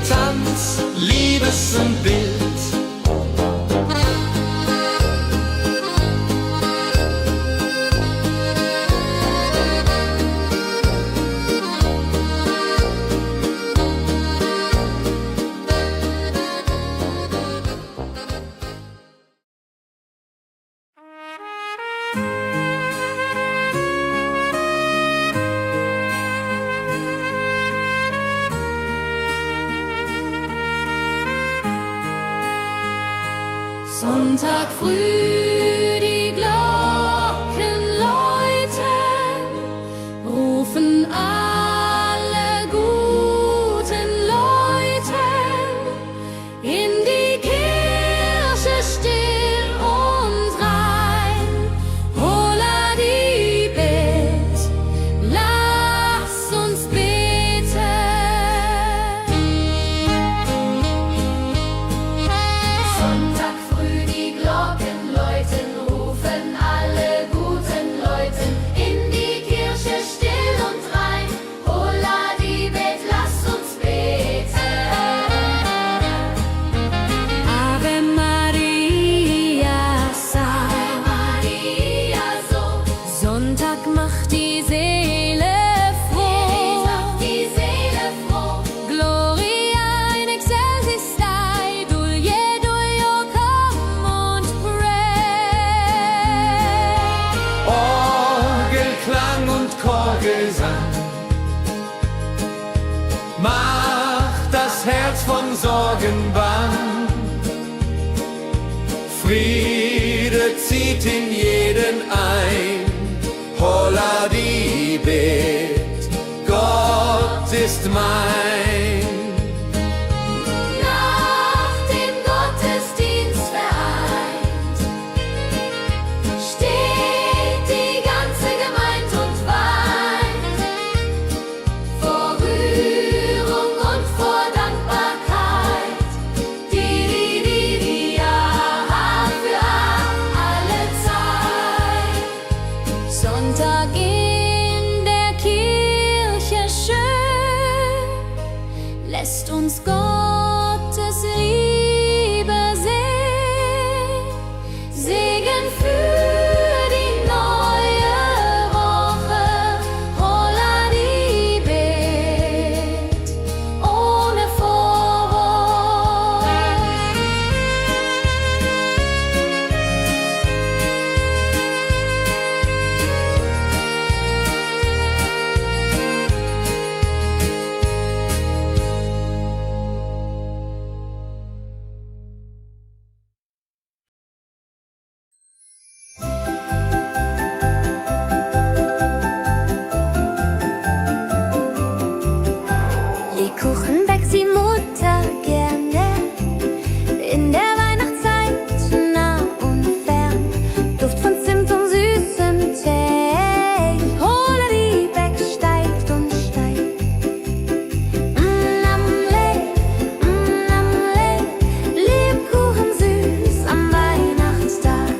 Tanz, Liebesbild. Sonntag früh die Glocken läuten, rufen alle guten Leute in die Kirche still und rein. Holla die Bet, lass uns beten. Sonntag früh die Glocken läuten, rufen alle guten Leute in die Kirche still und rein. Holla die Bet, lass uns beten. Ave Maria, Ave Maria, so Sonntag macht die Seele froh. macht die Seele froh. Gloria in excelsis Dei, Dulio, come und pray. Orgelklang und Chorgesang macht das Herz von Sorgen bang. Friede zieht in jeden ein. Holla die Bet, Gott ist mein. Nach dem Gottesdienst vereint steht die ganze Gemeinde und weint vor Rührung und vor Dankbarkeit. Die ja für alle Zeit. Sonntag in der Kirche schön, lässt uns Gottes Liebe sehen. Segen für die neue Woche, holla die Bet, ohne Vorwurf. Lebkuchen backt die Mutter gerne in der Weihnachtszeit, nah und fern. Duft von Zimt und süßem Tee. Holla die Beck steigt und steigt. Lebkuchen süß am Weihnachtstag.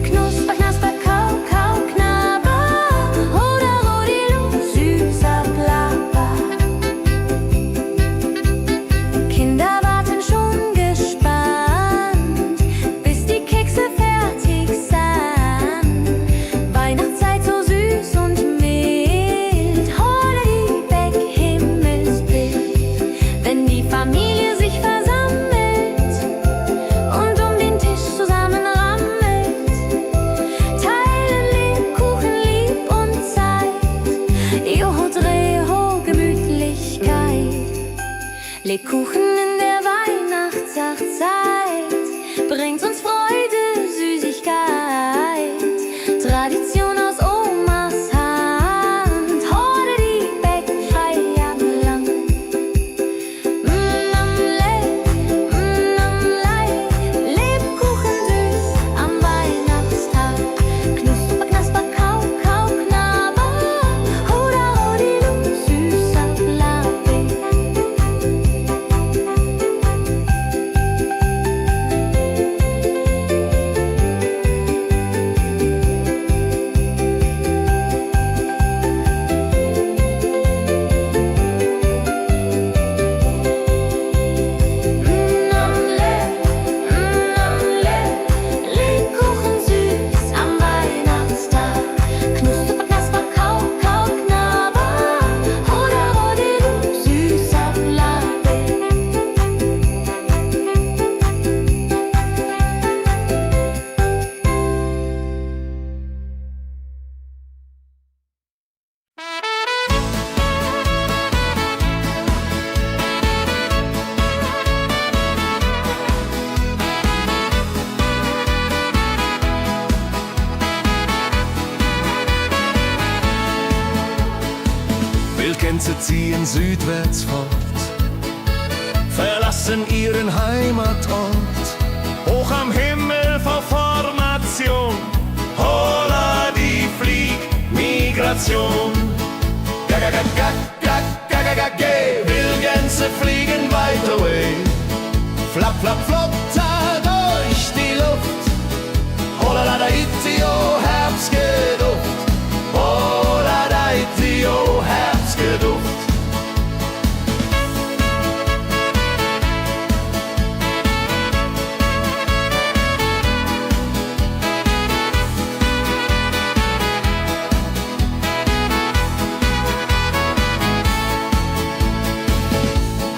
Knusper, knasper, kau, kau, knabber. Hoda, rodilu, süßer Plapper. Kinder warten schon gespannt, bis die Kekse fertig sind. Weihnachtszeit so süß und mild. Holla die Beck, Himmelsbild. Wenn die Familie sich versammelt und um den Tisch zusammenrammelt, teilen Lebkuchen lieb und Zeit. Joho, Dreho, Gemütlichkeit. Lebkuchen in der Weihnachtszeit bringt uns Freude, Süßigkeit. Tradition aus Omas Hand. Holla die Beck, Feierland. Lebkuchen süß am Weihnachtstag. Knusper, knasper, kau, kau, knabber. Hoda, rodilu, süßer Plapper. Gänse ziehen südwärts fort, verlassen ihren Heimatort. Hoch am Himmel vor Formation, holla die Fliegmigration. Wildgänse fliegen weit away, flap, flap, flotter durch die Luft. Holla da itio, Herbstgeduft. Holla da itio, Herbstgeduft.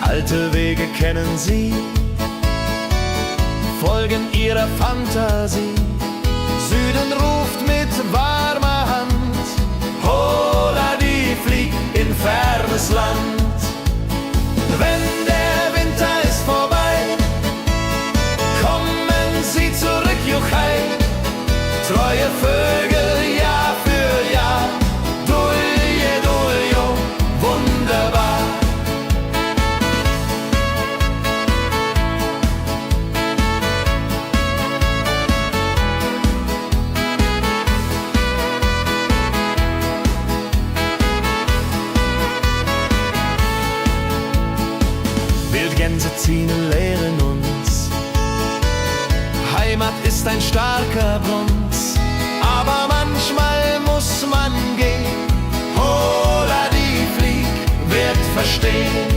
Alte Wege kennen sie, folgen ihrer Fantasie. Süden ruft mit warmer Hand, holla die flieg in fernes Land. Wenn der Winter ist vorbei, kommen sie zurück, Juchai. Treue Vögel Jahr für Jahr, Dulje, Duljo, wunderbar. Wildgänse ziehen, lehren uns, Heimat ist ein starker Bronz, aber manchmal muss man gehen. Holla die Flieg wird verstehen.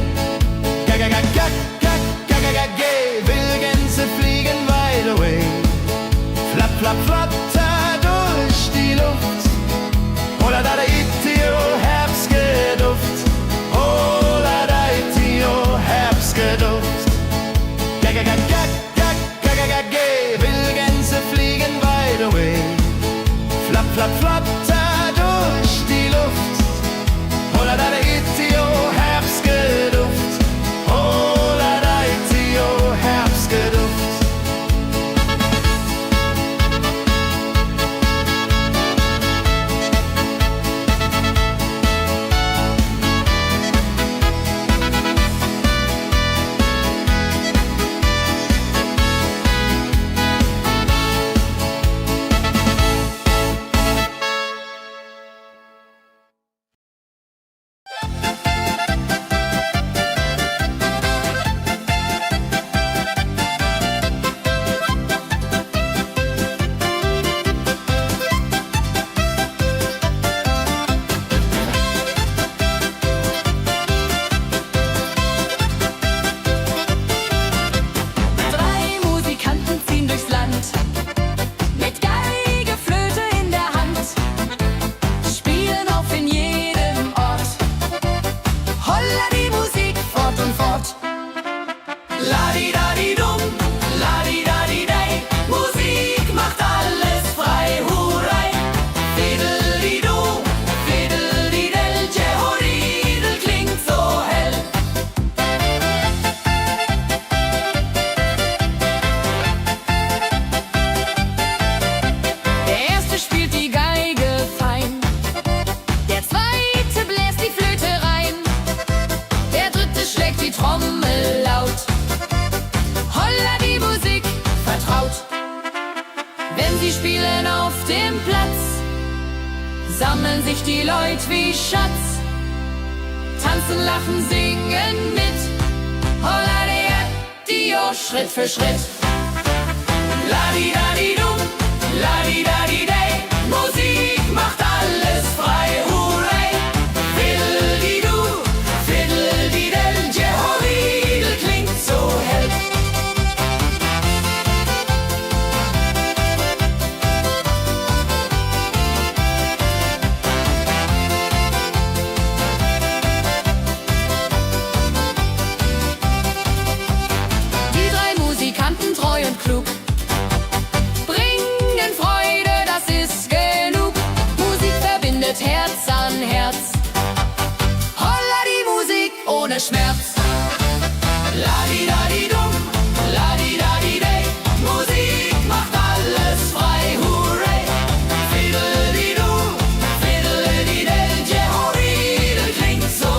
Wildgänse fliegen wide away, flap, flap, flatter durch die Luft. Holla da itio, Herbstgeduft. Holla da itio, Herbstgeduft. Wildgänse fliegen wide away, flap, flap, flatter durch die Luft. Holla da itio, Herbstgeduft. Holla da itio, Herbstgeduft. Sammeln sich die Leute wie Schatz, tanzen, lachen, singen mit. Holla Dio, Schritt für Schritt. Ladi-dadi-dum, ladi-dadi-day, Musik macht alles frei, hurray. Fiddle-di-du, fiddle-di-del, Jehoridel klingt so hell. Treu und klug, bringen Freude, das ist genug. Musik verbindet Herz an Herz. Holla die Musik ohne Schmerz. Ladi-dadi-dum, ladi-dadi-day, Musik macht alles frei, hurray. Fiddle-di-du, fiddle-di-del, Jehoridel klingt so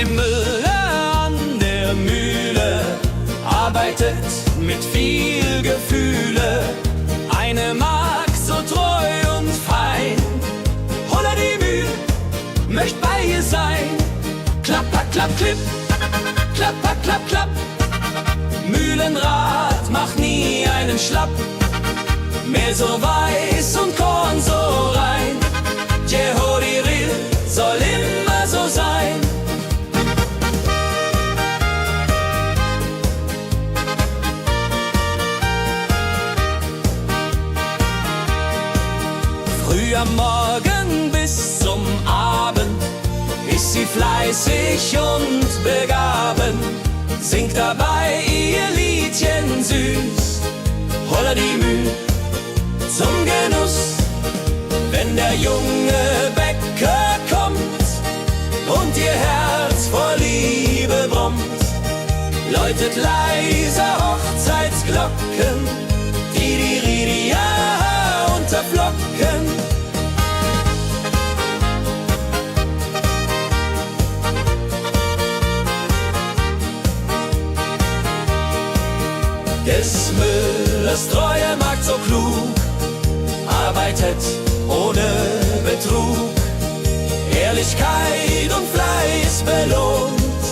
dem Müller an der Mühle, arbeitet mit viel Gefühle. Eine Magd so treu und fein, Holla die Mühl, möcht bei ihr sein. Klapp, klapp, klipp, klapp, klapp, klapp. Mühlenrad macht nie einen Schlapp. Mehl so weiß und Korn so rein. Jehodiril soll immer so sein. Früh am Morgen bis zum Abend ist sie fleißig und begaben, singt dabei ihr Liedchen süß. Holla die Mühl zum Genuss, wenn der junge Bäcker kommt und ihr Herz vor Liebe brummt, läutet leiser Hochzeitsglocken, die Ridia unterflocken. Des Müllers treue Magd so klug, arbeitet ohne Betrug, Ehrlichkeit und Fleiß belohnt.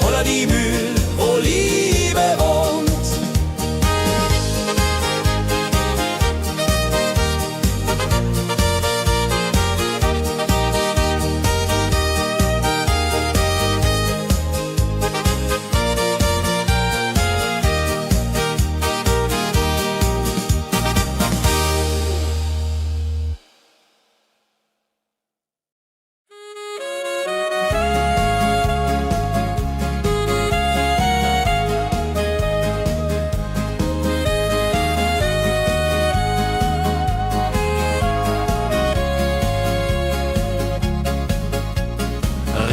Holla die Mühl, wo Liebe wohnt.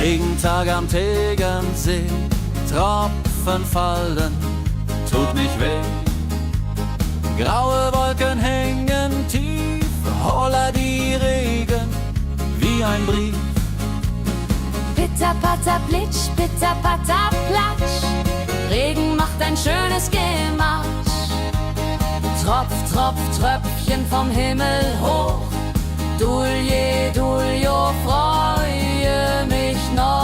Regentag am Tegernsee, Tropfen fallen, tut nicht weh. Graue Wolken hängen tief, Holla die Regen, wie ein Brief. Pitter, patter, plitsch, pitter, patter, platsch. Regen macht ein schönes Gematsch. Tropf, Tropf, Tröpfchen vom Himmel hoch. Dulje, Duljo, freue mich noch.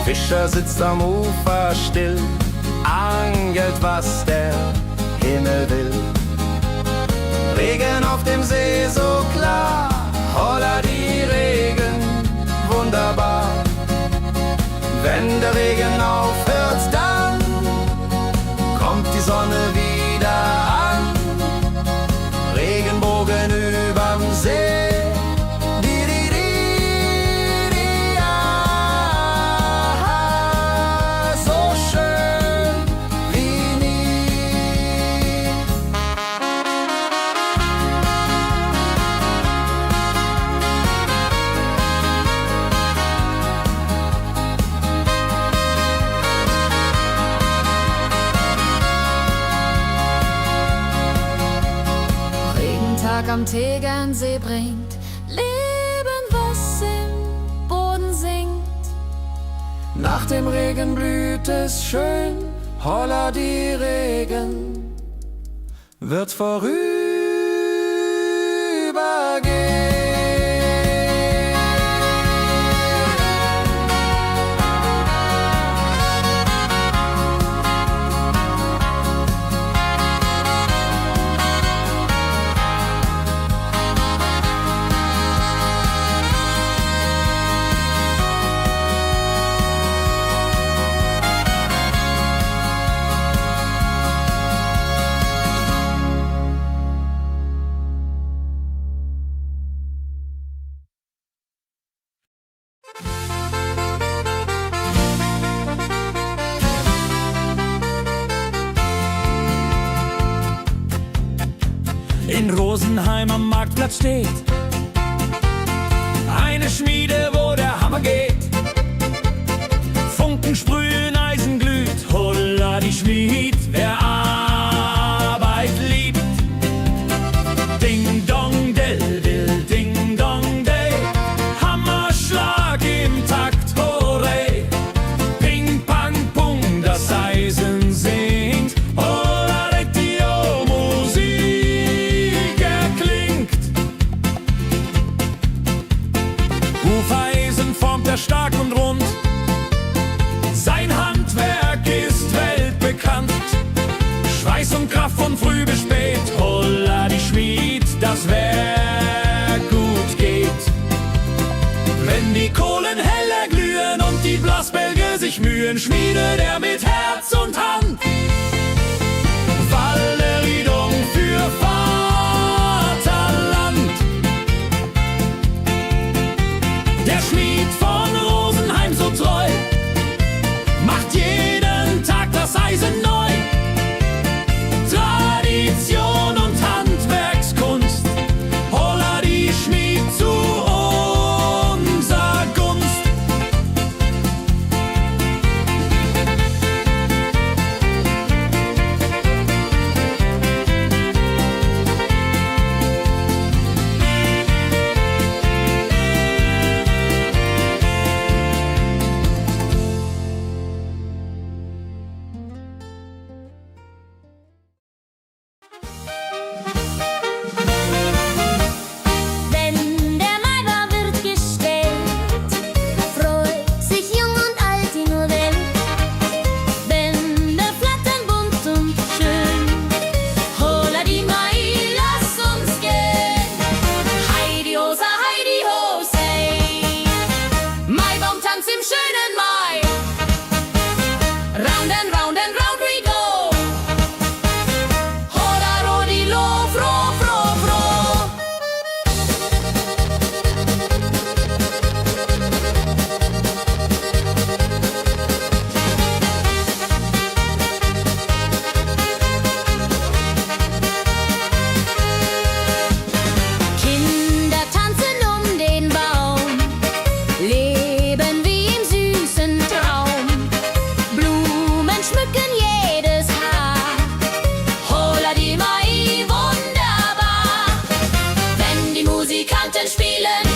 Fischer sitzt am Ufer still, angelt, was der Himmel will. Regen auf dem See so klar, Holla die Regen, wunderbar. Wenn der Regen aufhört, dann kommt die Sonne wieder an. Regenbogen überm See. Am Tegernsee bringt Leben, was im Boden singt. Nach dem Regen blüht es schön, Holla die Regen wird vorübergehen. in Rosenheim am Marktplatz steht. Eine Schmiede, wo der Hammer geht. Funken sprühen, Eisen glüht, holla die Schmied, wer Arbeit liebt. Ding dong del dill, ding dong day, Hammerschlag im Takt, hooray. Ping pang pung, das Eisen singt, holla Dio, Musik erklingt. Hufeisen formt er stark und rund, sein Handwerk ist weltbekannt. Schweiß und Kraft von früh bis spät, holla die Schmied, das Werk gut geht. Wenn die Kohlen heller glühen und die Blasbälge sich mühen, schmiedet er mit Herz und Hand Walleriedung für Vaterland. Der Schmied von Rosenheim so treu macht jeden Tag das Eisen neu. Tradition und Handwerkskunst, holla die Schmied zu unser Gunst. Wenn der Maibaum wird gestellt, freut sich jung und alt die nur Welt. Bänder flattern bunt und schön, holla die Mai, lass uns gehen. Heidi Hosa, Heidi Hosei, Maibaumtanz im schönen Mai. Round and round and round we go. Holla Rodi lo, fro, fro, fro. Kinder tanzen um den Baum, leben wie im süßen Traum. Blumen schmücken jedes Haar, holla die Mai, wunderbar. Wenn die Musikanten spielen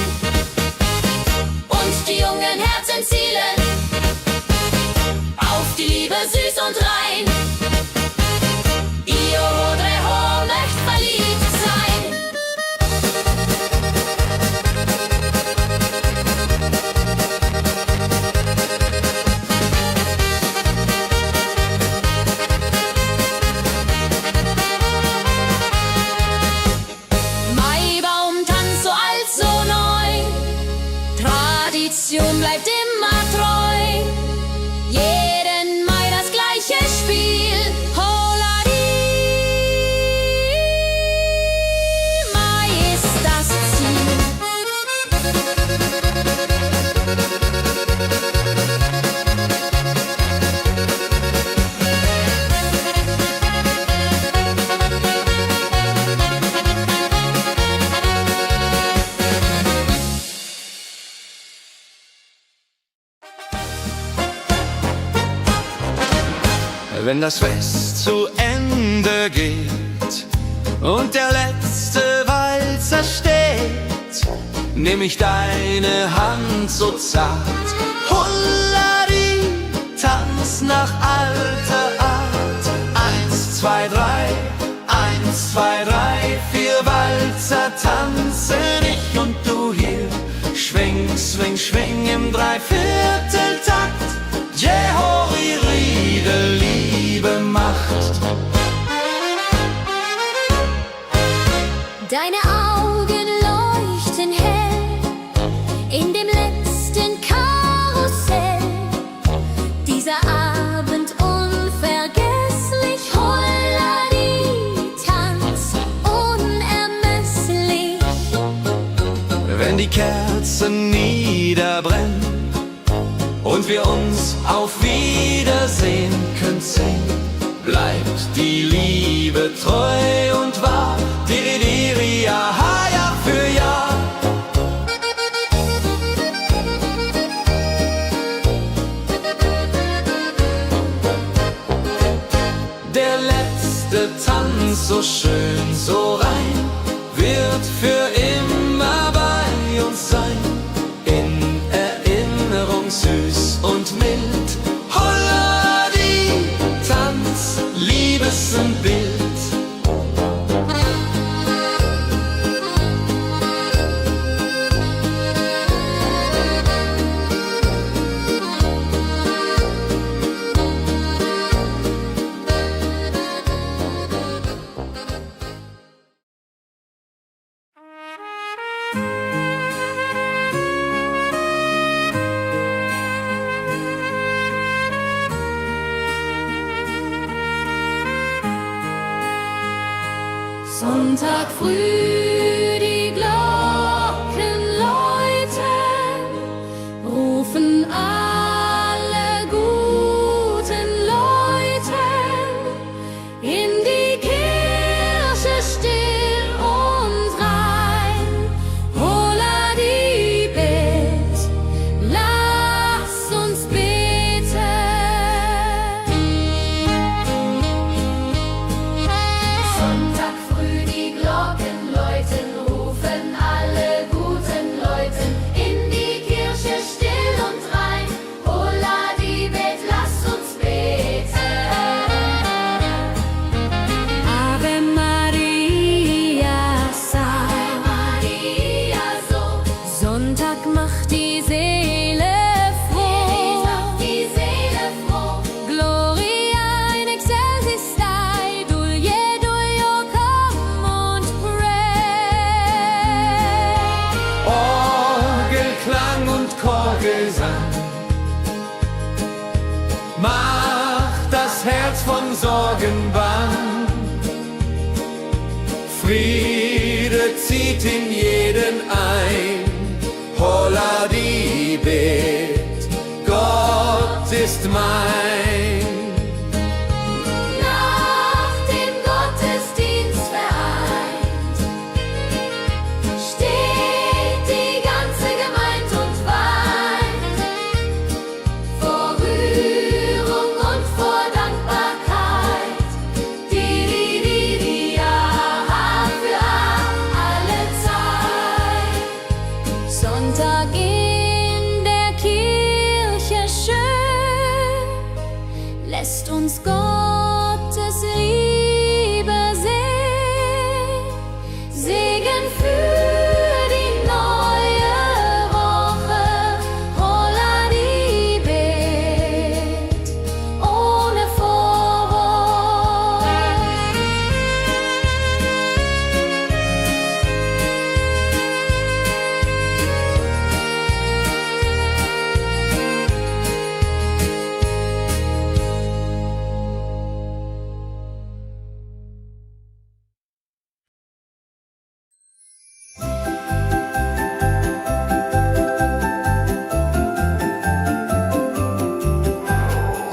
und die jungen Herzen zielen auf die Liebe süß und rein. Io Rodreho möcht verliebt sein. Maibaumtanz so alt, so neu, Tradition bleibt immer treu. Jeden Mai das gleiche Spiel, holla die Mai ist das Ziel. Wenn das Fest zu Ende geht und der letzte Walzer steht, nehm ich deine Hand so zart, Hulladi, tanz nach alter Art. 1, 2, 3, 1, 2, 3, 4 Walzer tanzen ich und du hier. Schwing, swing, schwing im Dreivierteltakt. Jehori Riede, Liebe macht. Deine Augen leuchten hell in dem letzten Karussell. Dieser Abend unvergesslich, Holladi, Tanz unermesslich. Wenn die Kerzen niederbrennen und wir uns auf Wiedersehen könnt sehen, bleibt die Liebe treu und wahr. Diri, ja, Jahr für Jahr. Der letzte Tanz, so schön, so rein, wird für immer bei uns sein. In Erinnerung süß und mild. Holla die Tanz, Liebesbild. Sonntag früh, die Glocken läuten, rufen alle guten Leute in die Kirche still und rein. Holla die Bet, lass uns beten. Sonntag früh die Glocken läuten, rufen alle guten Leute in die Kirche still und rein. Holla die Bet, lass uns beten. Ave Maria, Ave Maria, so Sonntag macht die Seele froh. macht die Seele froh. Gloria in excelsis Dei, Dulio, come und pray. Orgelklang und Chorgesang macht das Herz von Sorgen bang. Friede zieht in jeden ein. Holla die Bet, Gott ist mein. Nach dem Gottesdienst vereint steht die ganze Gemeinde und weint vor Rührung und vor Dankbarkeit. Diri, ja, für alle Zeit. Sonntag in der Kirche schön, lässt uns Gottes Liebe sehen. Segen für die neue Woche, holla die Bet, ohne Vorwurf.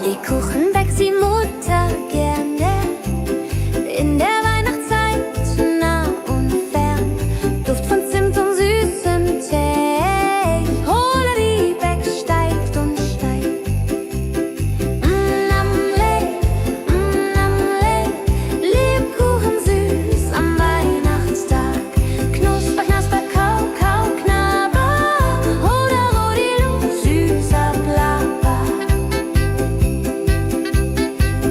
Lebkuchen backt die Mutter gerne in der Weihnachtszeit, nah und fern. Duft von Zimt und süßem Tee. Holla die Beck steigt und steigt. Lebkuchen süß am Weihnachtstag. Knusper, knasper, kau, kau, knabber. Holla, rodilu, süßer Plapper.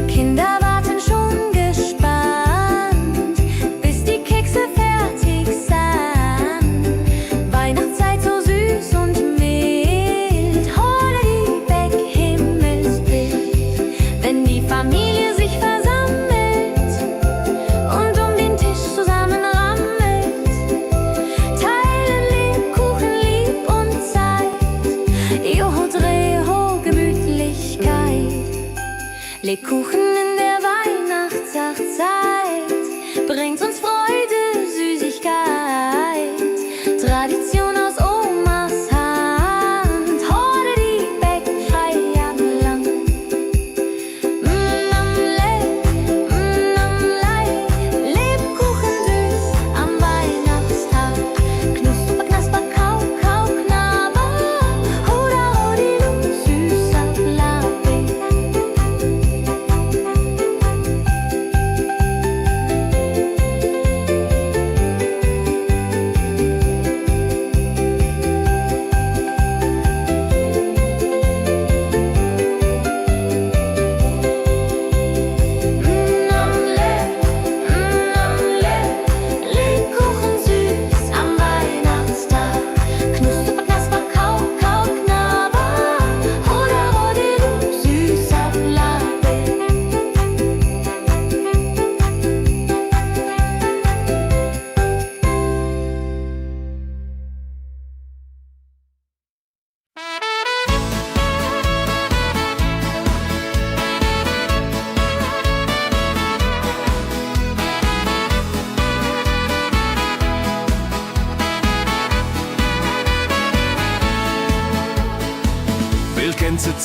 Kinder warten schon gespannt, bis die Kekse fertig sind. Weihnachtszeit so süß und mild. Holla die Beck, Himmelsbild. Wenn die Familie sich versammelt und um den Tisch zusammen rammelt, teilen Lebkuchen lieb und Zeit. Joho, Dreho, Gemütlichkeit. Lebkuchen in der Weihnachtszeit bringt uns Freude, Süßigkeit. Tradition aus Omas Hand. Holla die Beck, Feierland.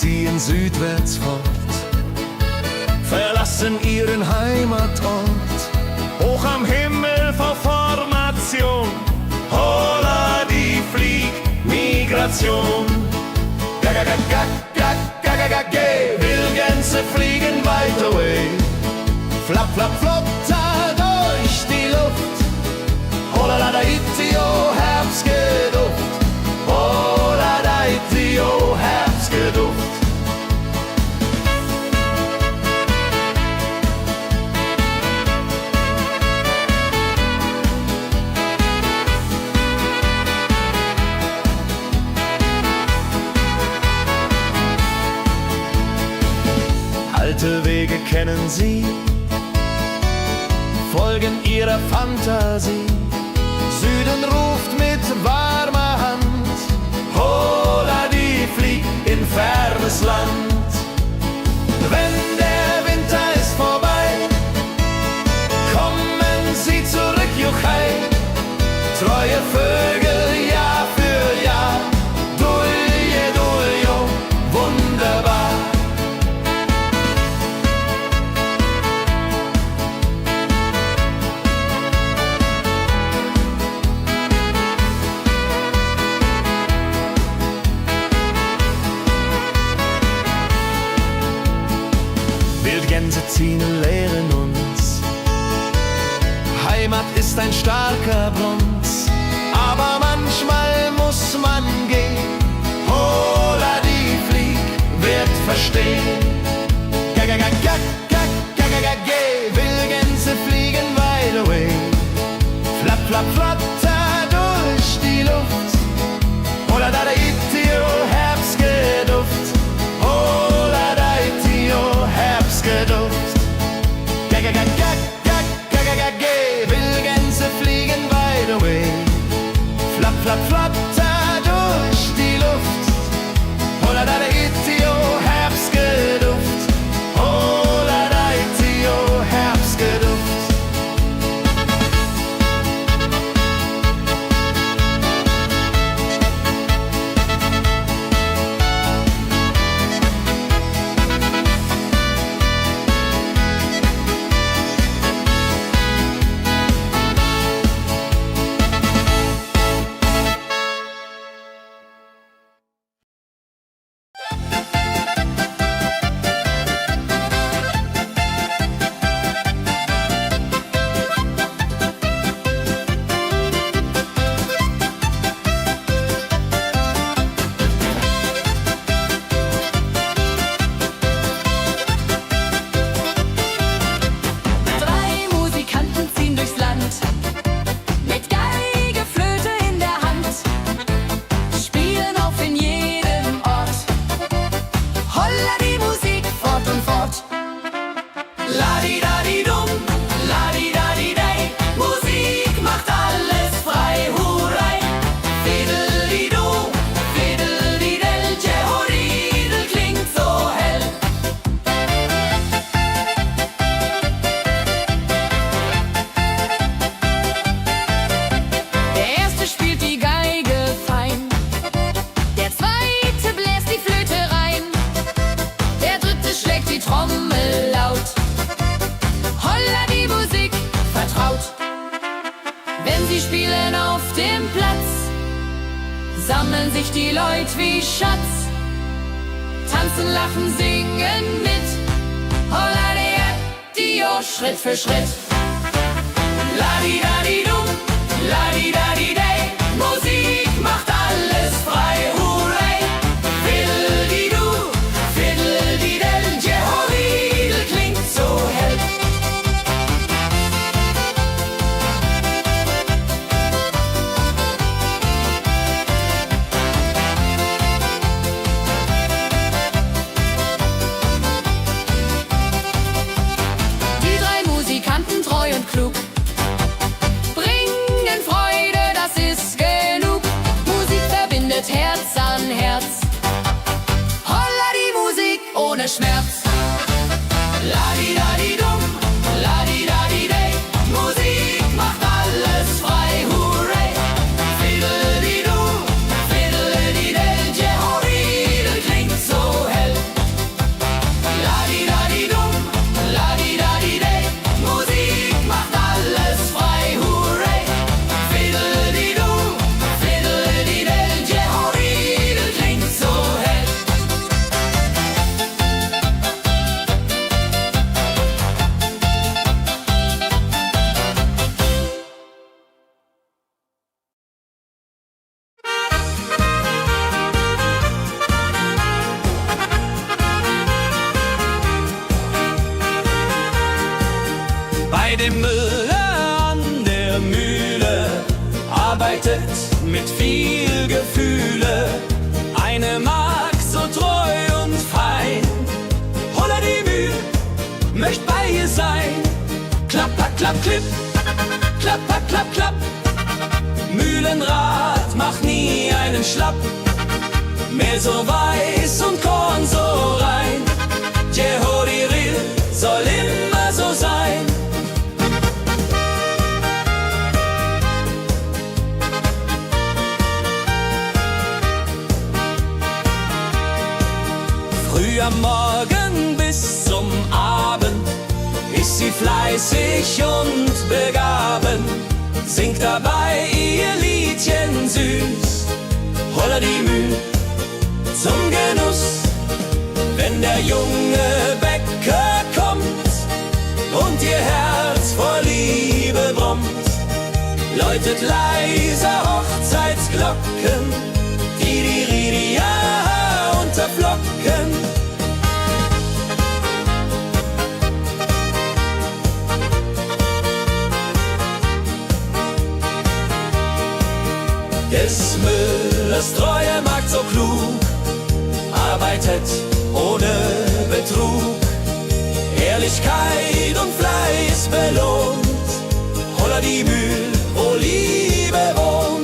ziehen südwärts fort, verlassen ihren Heimatort. Hoch am Himmel vor Formation, holla die Fliegmigration. Wildgänse fliegen weit away, flapp, flapp, flop, da durch die Luft. Holla da itio, Herbstgeduft. Holla da itio, Herbstgeduft. Alte Wege kennen sie, folgen ihrer Fantasie. Süden ruft mit warmer Hand, holla die flieg in fernes Land. Wenn der Winter ist vorbei, kommen sie zurück, Juchai. Treue Vögel, Jahr für Jahr, dulje, duljo, wunderbar. Wildgänse ziehen und lehren uns, Heimat ist ein starker Brunz, aber manchmal muss man gehen. Holla die Flieg wird verstehen. Wildgänse fliegen wide away, flapp, flapp, flatter durch die Luft. Holla da itio, Herbstgeduft. Holla da itio, Herbstgeduft. Wildgänse fliegen wide away, flapp, flapp, flatter durch die Luft. Holla da itio, Herbstgeduft. Holla da itio, Herbstgeduft. Sammeln sich die Leute wie Schatz, tanzen, lachen, singen mit. Holla Dio, Schritt für Schritt. Ladi-dadi-dum, ladi-dadi-day, Musik macht alles frei, hurray. Fiddle-di-du, fiddle-di-del, Jehoridel klingt so hell. Treu und klug, bringen Freude, das ist genug. Musik verbindet Herz an Herz. Holla die Musik ohne Schmerz. Ladi-dadi-dum, ladi-dadi-day, Musik macht alles frei, hurray. Fiddle-di-du, fiddle-di-del, Jehoridel klingt so hell. Heidi Müller an der Mühle arbeitet mit viel Gefühle. Eine Magd so treu und fein. Holla die Mühl, möcht bei ihr sein. Klapp, klapp, klipp, klapp, klapp, klapp. Mühlenrad macht nie einen Schlapp. Mehl so weiß und Korn so rein. Jehodiril soll immer so sein. Früh am Morgen bis zum Abend ist sie fleißig und begaben, singt dabei ihr Liedchen süß. Holla die Mühl zum Genuss, wenn der junge Bäcker kommt und ihr Herz vor Liebe brummt, läutet leiser Hochzeitsglocken, die ja unter Flocken. Des Müllers treue Magd so klug, arbeitet ohne Betrug, Ehrlichkeit und Fleiß belohnt. Holla die Mühl, wo Liebe wohnt.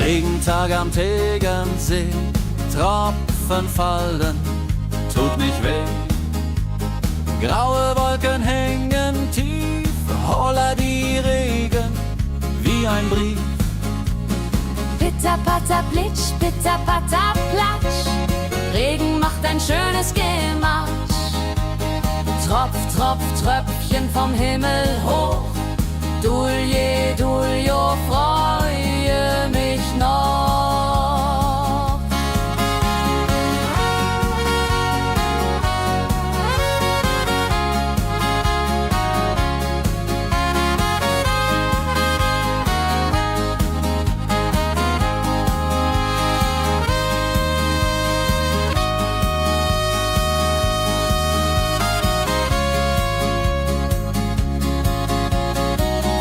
Regentag am Tegernsee, Tropfen fallen, tut nicht weh. Graue Wolken hängen tief, holla die Regen wie ein Brief. Pitter, patter, plitsch, pitter, patter, platsch. Regen macht ein schönes Gematsch. Tropf, Tropf, Tröpfchen vom Himmel hoch. Dulje, Duljo, freue mich noch.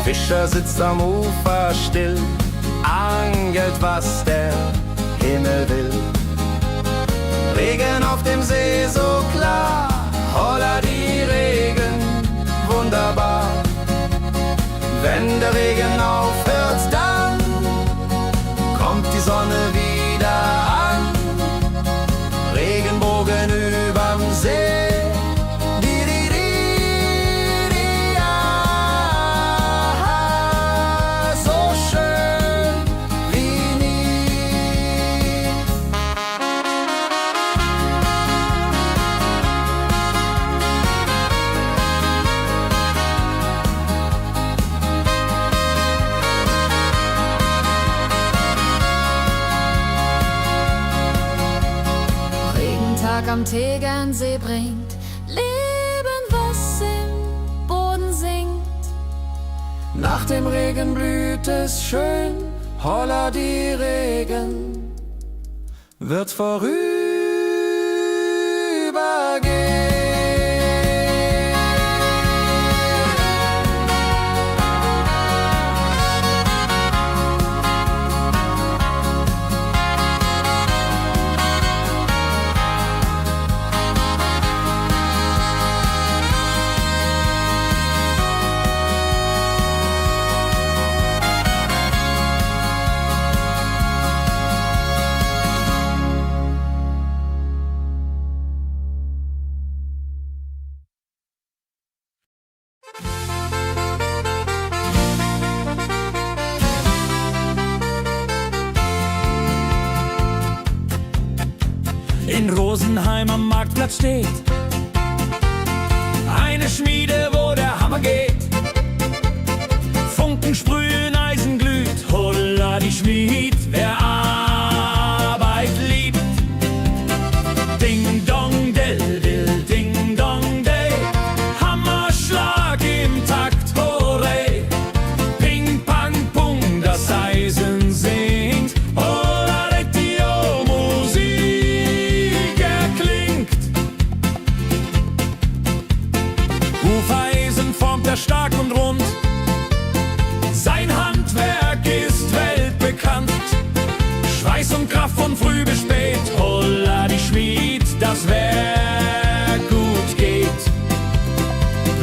Fischer sitzt am Ufer still, angelt, was der Himmel will. Regen auf dem See so klar, holla die Regen, wunderbar. Wenn der Regen aufhört, dann kommt die Sonne wieder an. Regenbogen überm See. Am Tegernsee bringt Leben, was im Boden singt. Nach dem Regen blüht es schön, holla die Regen wird vorübergehen. Rosenheim am Marktplatz steht. Eine Schmiede, wo der Hammer geht. Funken sprühen, Eisen glüht, holla die Schmied, wer Arbeit liebt. Ding dong dill dill, ding dong day, Hammerschlag im Takt, hurray. Ping pang pung, das Eisen singt, holla die Musik erklingt. Hufeisen formt er stark und rund, sein Handwerk ist weltbekannt. Schweiß und Kraft von früh bis spät, holla die Schmied, das Werk gut geht.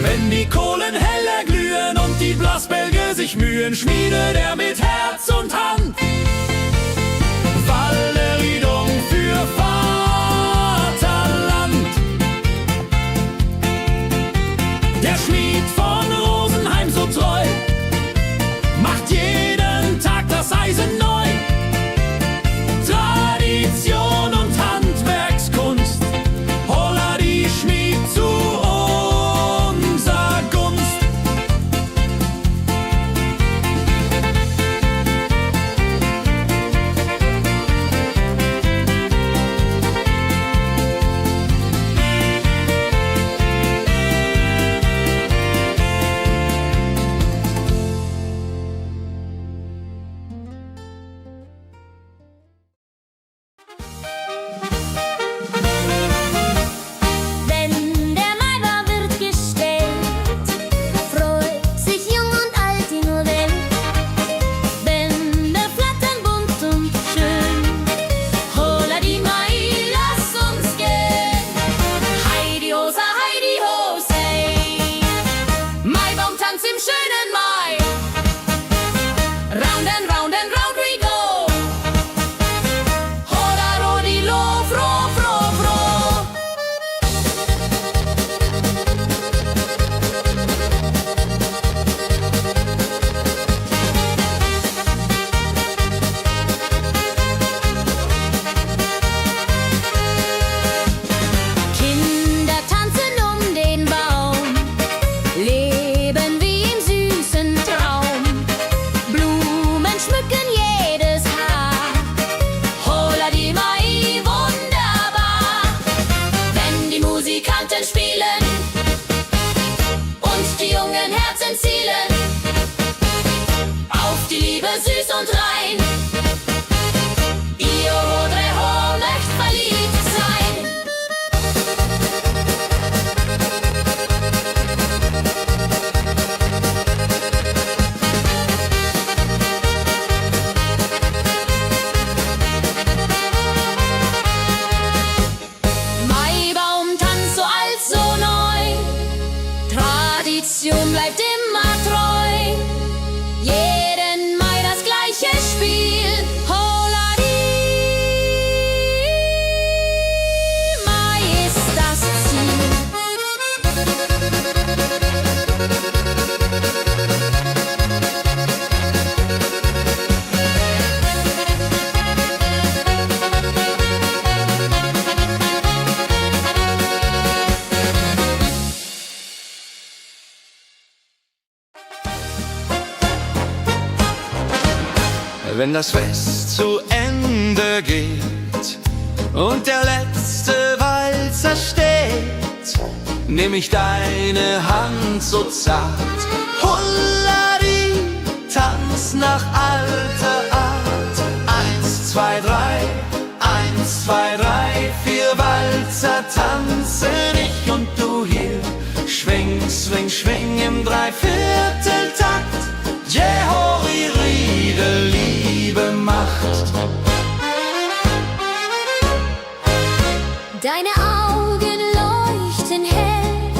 Wenn die Kohlen heller glühen und die Blasbälge sich mühen, schmiedet er mit Herz und Hand Walleriedung für Vaterland. Der Schmied von Rosenheim so treu macht jeden Tag das Eisen neu. Tradition und Handwerkskunst, holla die Schmied zu unser Gunst. Wenn der Maibaum wird gestellt, freut sich jung und alt die nur Welt. Bänder flattern bunt und schön, holla die Mai, lass uns gehen. Heidi Hosa, Heidi Hosei, Maibaumtanz im schönen Mai. Round and round and round we go. Holla rodi lo, fro, fro, fro. Kinder tanzen um den Baum, leben wie im süßen Traum. Blumen schmücken jedes Haar, holla die Mai, wunderbar. Wenn die Musikanten spielen und die jungen Herzen zielen auf die Liebe süß und rein, ihr Rodreho möcht verliebt sein. Maibaumtanz so alt, so neu, Tradition bleibt immer treu. Jeden Mai das gleiche Spiel, holla die Mai ist das Ziel. Wenn das Fest zu Ende geht und der letzte Walzer steht, nehm ich deine Hand so zart, holla die, tanz nach alter Art. 1, 2, 3, 1, 2, 3, 4 Walzer tanzen ich und du hier. Schwing, swing, schwing im Dreivierteltakt. Jehori Riede, Liebe macht. Deine Augen leuchten hell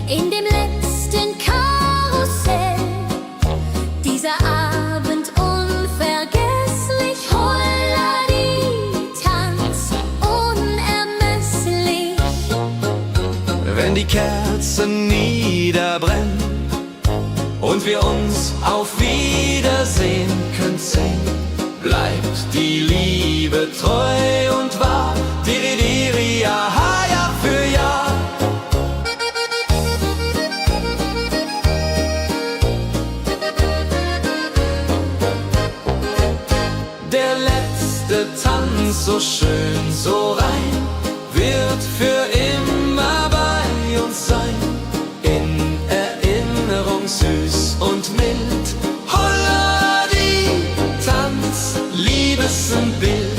in dem letzten Karussell. Dieser Abend unvergesslich, holla die, tanz unermesslich. Wenn die Kerzen niederbrennen und wir uns auf Wiedersehen können sehen, bleibt die Liebe treu und wahr. Diri, diri, letzte Tanz, so schön, so rein, wird für immer bei uns sein. In Erinnerung süß und mild. Holla die Tanz, Liebesbild.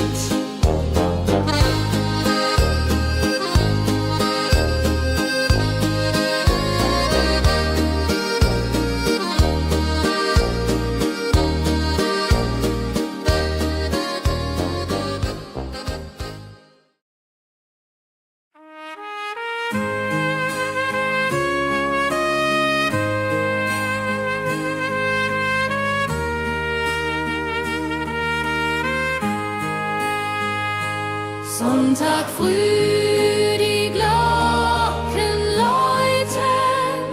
Sonntag früh die Glocken läuten,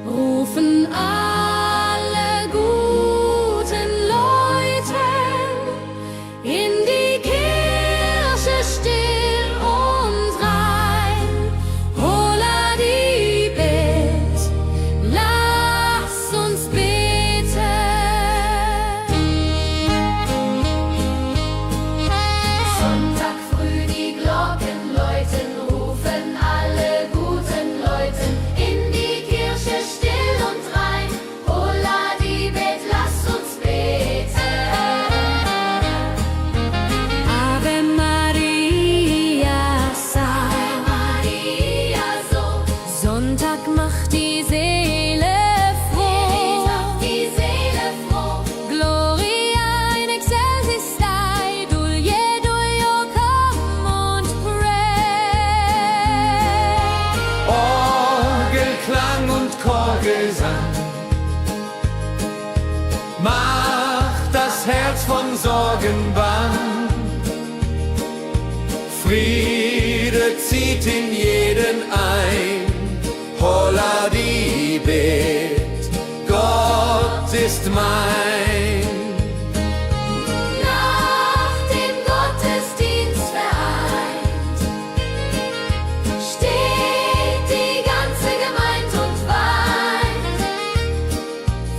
rufen alle guten Leute in die Kirche still und rein. Holla die Bet, lass uns beten. Sonntag früh die Glocken läuten, rufen alle guten Leute in die Kirche still und rein. Holla die Bet, lass uns beten. Ave Maria, Ave Maria, so Sonntag macht die Seele froh. macht die Seele froh. Gloria in excelsis Dei, Dulio, come und pray. Orgelklang und Chorgesang macht das Herz von Sorgen bang. Friede zieht in jeden ein. Holla die Bet, Gott ist mein. Nach dem Gottesdienst vereint steht die ganze Gemeinde und weint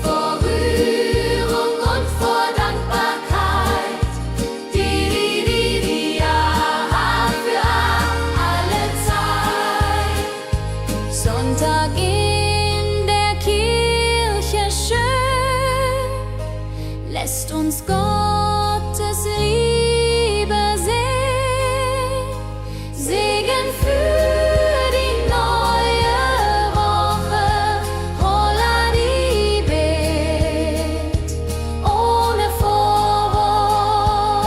vor Rührung und vor Dankbarkeit. Die Jahr für alle Zeit. Sonntag in der Kirche schön, lässt uns Gottes Liebe sehen. Segen für die neue Woche, holla die Bet, ohne Vorwurf.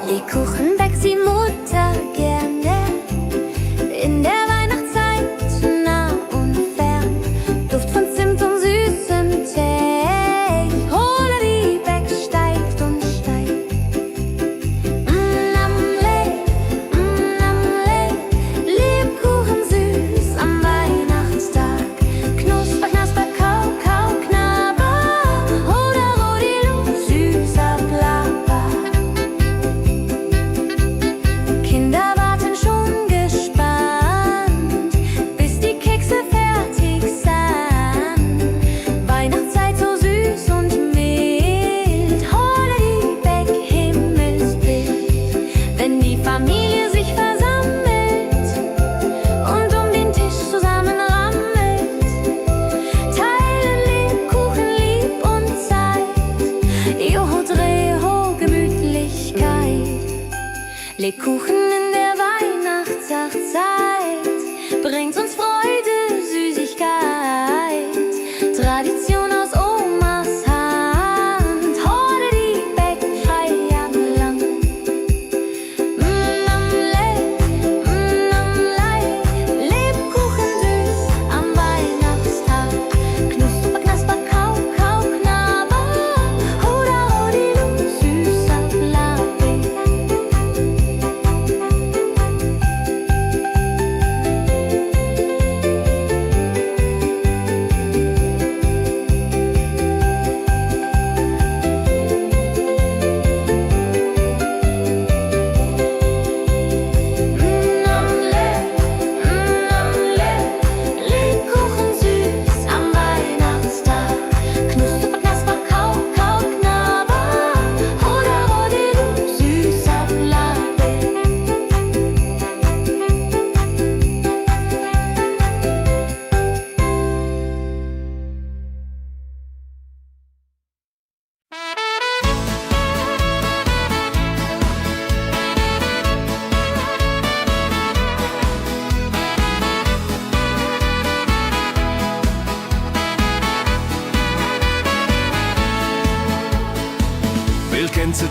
Lebkuchen backt die Mutter gerne in der Weihnachtszeit, nah und fern. Duft von Zimt und süßem Tee. Holla die Beck steigt und steigt. Namle, Lebkuchen süß am Weihnachtstag. Knusper, knasper, kau, kau, knabber. Holla, rodilu, süßer Plapper. Kinder warten schon gespannt, bis die Kekse fertig sind. Weihnachtszeit so süß und mild. Holla die Beck, Himmelsbild. Wenn die Familie sich versammelt und um den Tisch zusammenrammelt, teilen Lebkuchen lieb und Zeit. Joho, Dreho, Gemütlichkeit. Lebkuchen in der Weihnachtszeit bringt uns Freude, Süßigkeit. Tradition aus Omas Hand. Holla die Beck, Feierland. Lebkuchen süß am Weihnachtstag. Knusper, knasper, kau, kau, knabber. Holla, rodilu, süßer Plapper.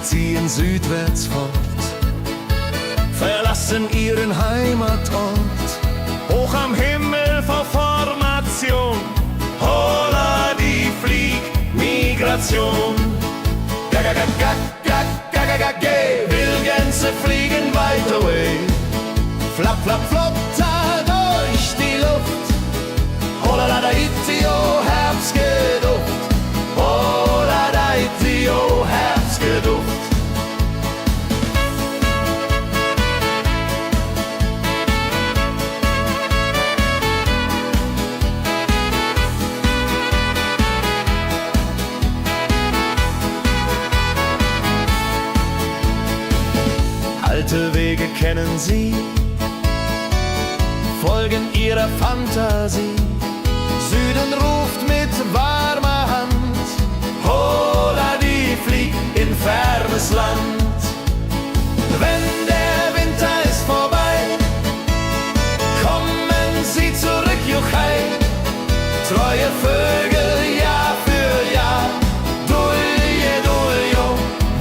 ziehen südwärts fort, verlassen ihren Heimatort. Hoch am Himmel vor Formation, holla die Fliegmigration. Wildgänse fliegen weit away, flapp, flapp, flop, da durch die Luft. Holla da itio, Herbstgeduft. Holla da itio, Herbstgeduft. Alte Wege kennen sie, folgen ihrer Fantasie. Süden ruft mit warmer Hand, holla die flieg in fernes Land. Wenn der Winter ist vorbei, kommen sie zurück, juchai. Treue Vögel Jahr für Jahr, dulje, duljo,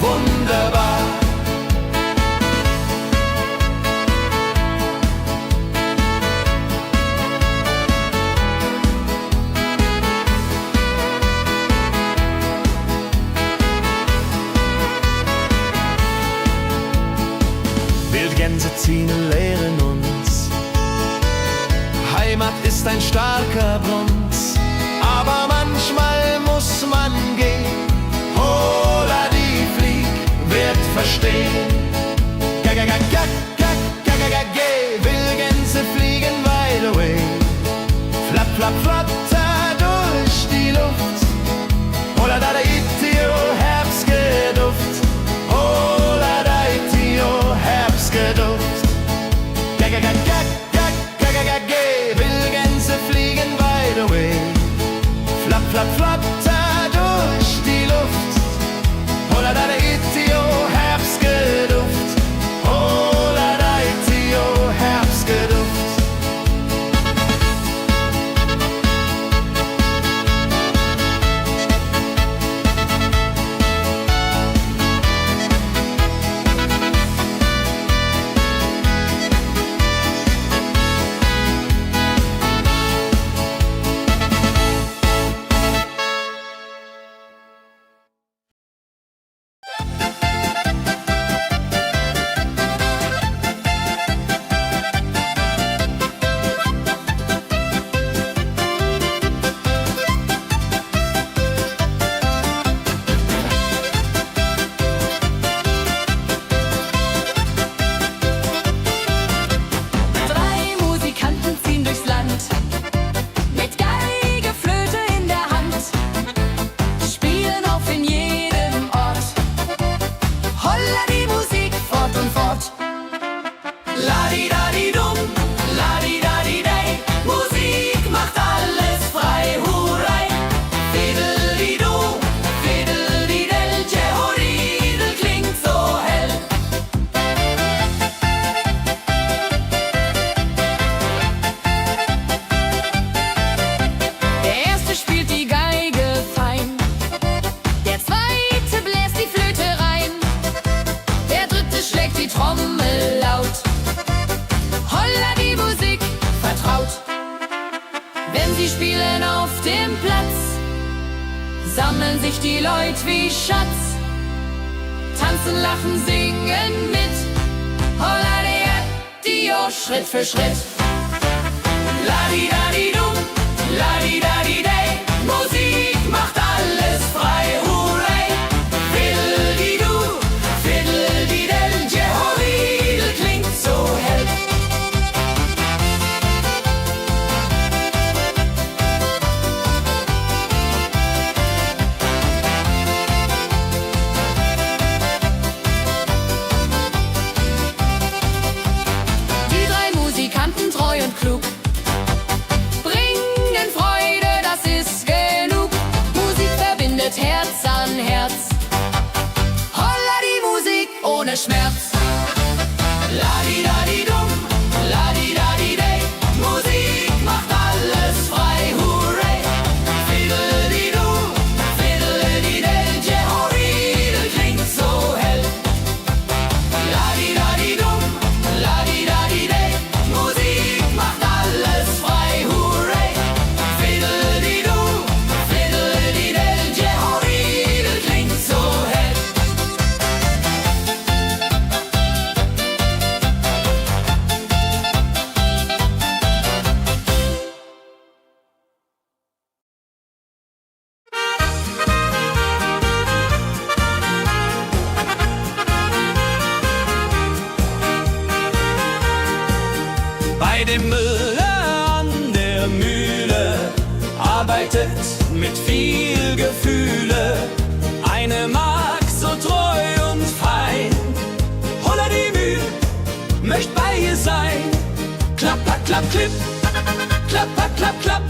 wunderbar. Wildgänse ziehen, lehren uns, Heimat ist ein starker Brunz, aber manchmal muss man gehen. Holla die Flieg wird verstehen. Wildgänse fliegen wide away, flapp, flapp, flatter durch die Luft. Holla da itio, Herbstgeduft. Holla da itio, Herbstgeduft. Wildgänse fliegen wide away, flapp, flapp, flatter durch die Luft. Holla da itio, Herbstgeduft. Holla da itio, Herbstgeduft. Ladi-dadi-dum, ladi-dadi-dei, Musik macht alles frei, hurray. Fiddeli-du, fiddeli-del, Jehoridel klingt so hell. Der erste spielt die Geige fein, der zweite bläst die Flöte rein, der dritte schlägt die Trommel laut. Holla die Musik vertraut. Wenn sie spielen auf dem Platz, sammeln sich die Leute wie Schatz. Tanzen, lachen, singen mit. Holla die Schritt für Schritt. Ladi-dadi-dum, ladi-dadi-dei, Musik macht alles frei, hurray. Fiddle-di-du, fiddle-di-del, Jehoridel klingt so hell. Die drei Musikanten, treu und klug, bringen Freude, das ist genug. Musik verbindet Herz an Herz. Holla die Musik ohne Schmerz. Ladi-dadi-dum, ladi-dadi-dei, Musik macht alles frei, hurray. Fiddle-di-du, fiddle-di-del, Jehoridel klingt so hell. Bei dem Müller an der Mühle arbeitet mit viel Gefühle eine Magd so treu und fein. Holla die Mühl, möcht bei ihr sein. Klapper, klapp, klipp, klapper, klapp, klapp.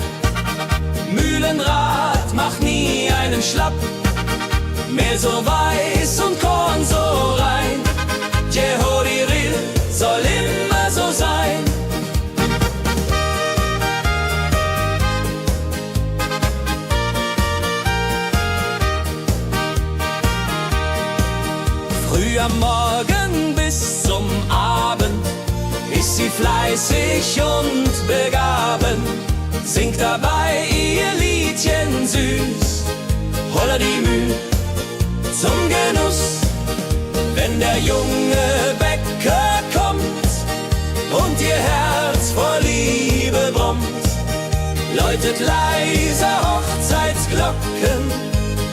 Mühlenrad macht nie einen Schlapp. Mehr so weiß und Korn so rein. Jehodiril soll immer so sein. Früh am Morgen bis zum Abend ist sie fleißig und begaben, singt dabei ihr Liedchen süß. Holla die Mühl zum Genuss, wenn der junge Bäcker kommt und ihr Herz vor Liebe brummt, läutet leise Hochzeitsglocken,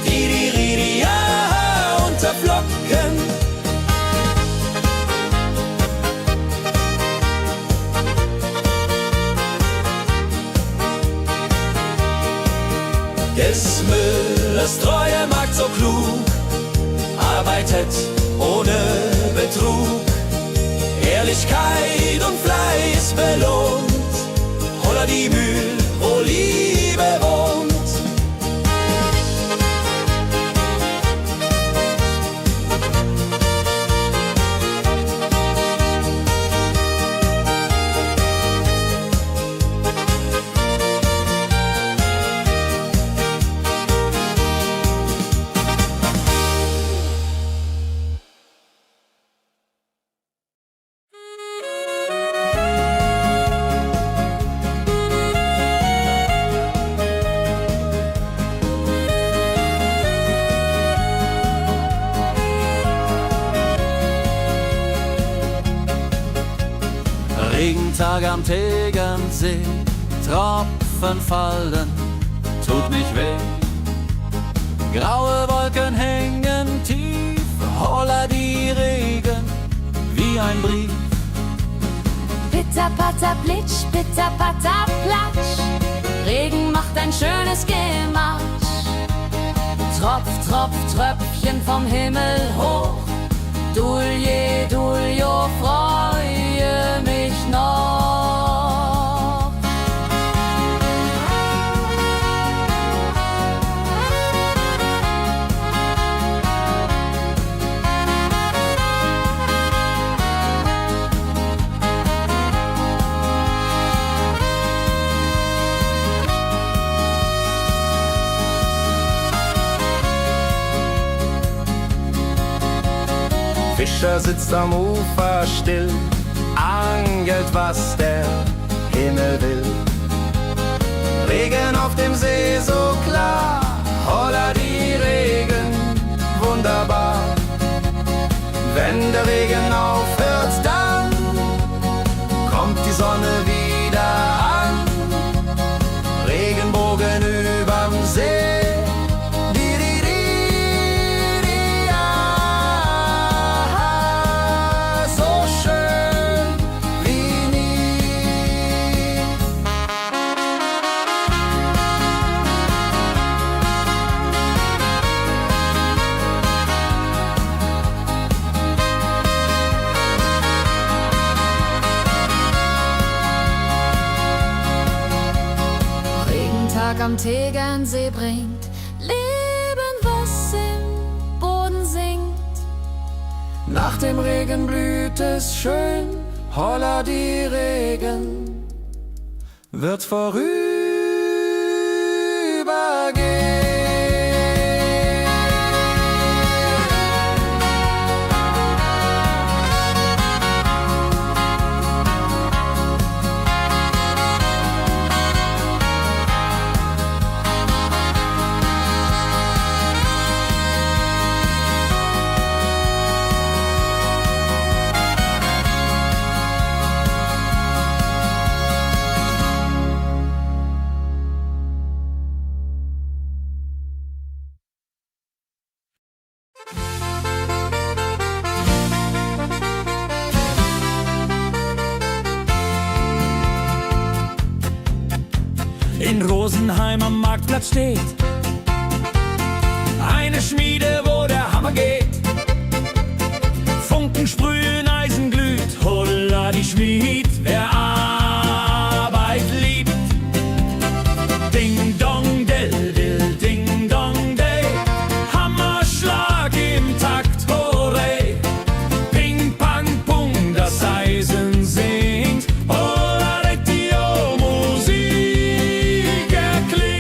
die ja unterflocken. Des Müllers treue Magd so klug, arbeitet ohne Betrug, Ehrlichkeit und Fleiß belohnt. Holla die Mühl, wo Liebe wohnt. Regentag am Tegernsee, Tropfen fallen, tut nicht weh. Graue Wolken hängen tief, holla die Regen wie ein Brief. Pitter, patter, plitsch, pitter, patter, platsch. Regen macht ein schönes Gemarsch. Tropf, Tropf, Tröpfchen vom Himmel hoch. Dulje, Duljo, freue mich noch. Fischer sitzt am Ufer still, angelt, was der Himmel will. Regen auf dem See so klar, holla die Regen, wunderbar. Wenn der Regen aufhört, dann kommt die Sonne wieder an. Regenbogen überm See. Am Tegernsee bringt Leben, was im Boden singt. Nach dem Regen blüht es schön, holla die Regen wird vorübergehen. in Rosenheim am Marktplatz steht. Eine Schmiede, wo der Hammer geht. Funken sprühen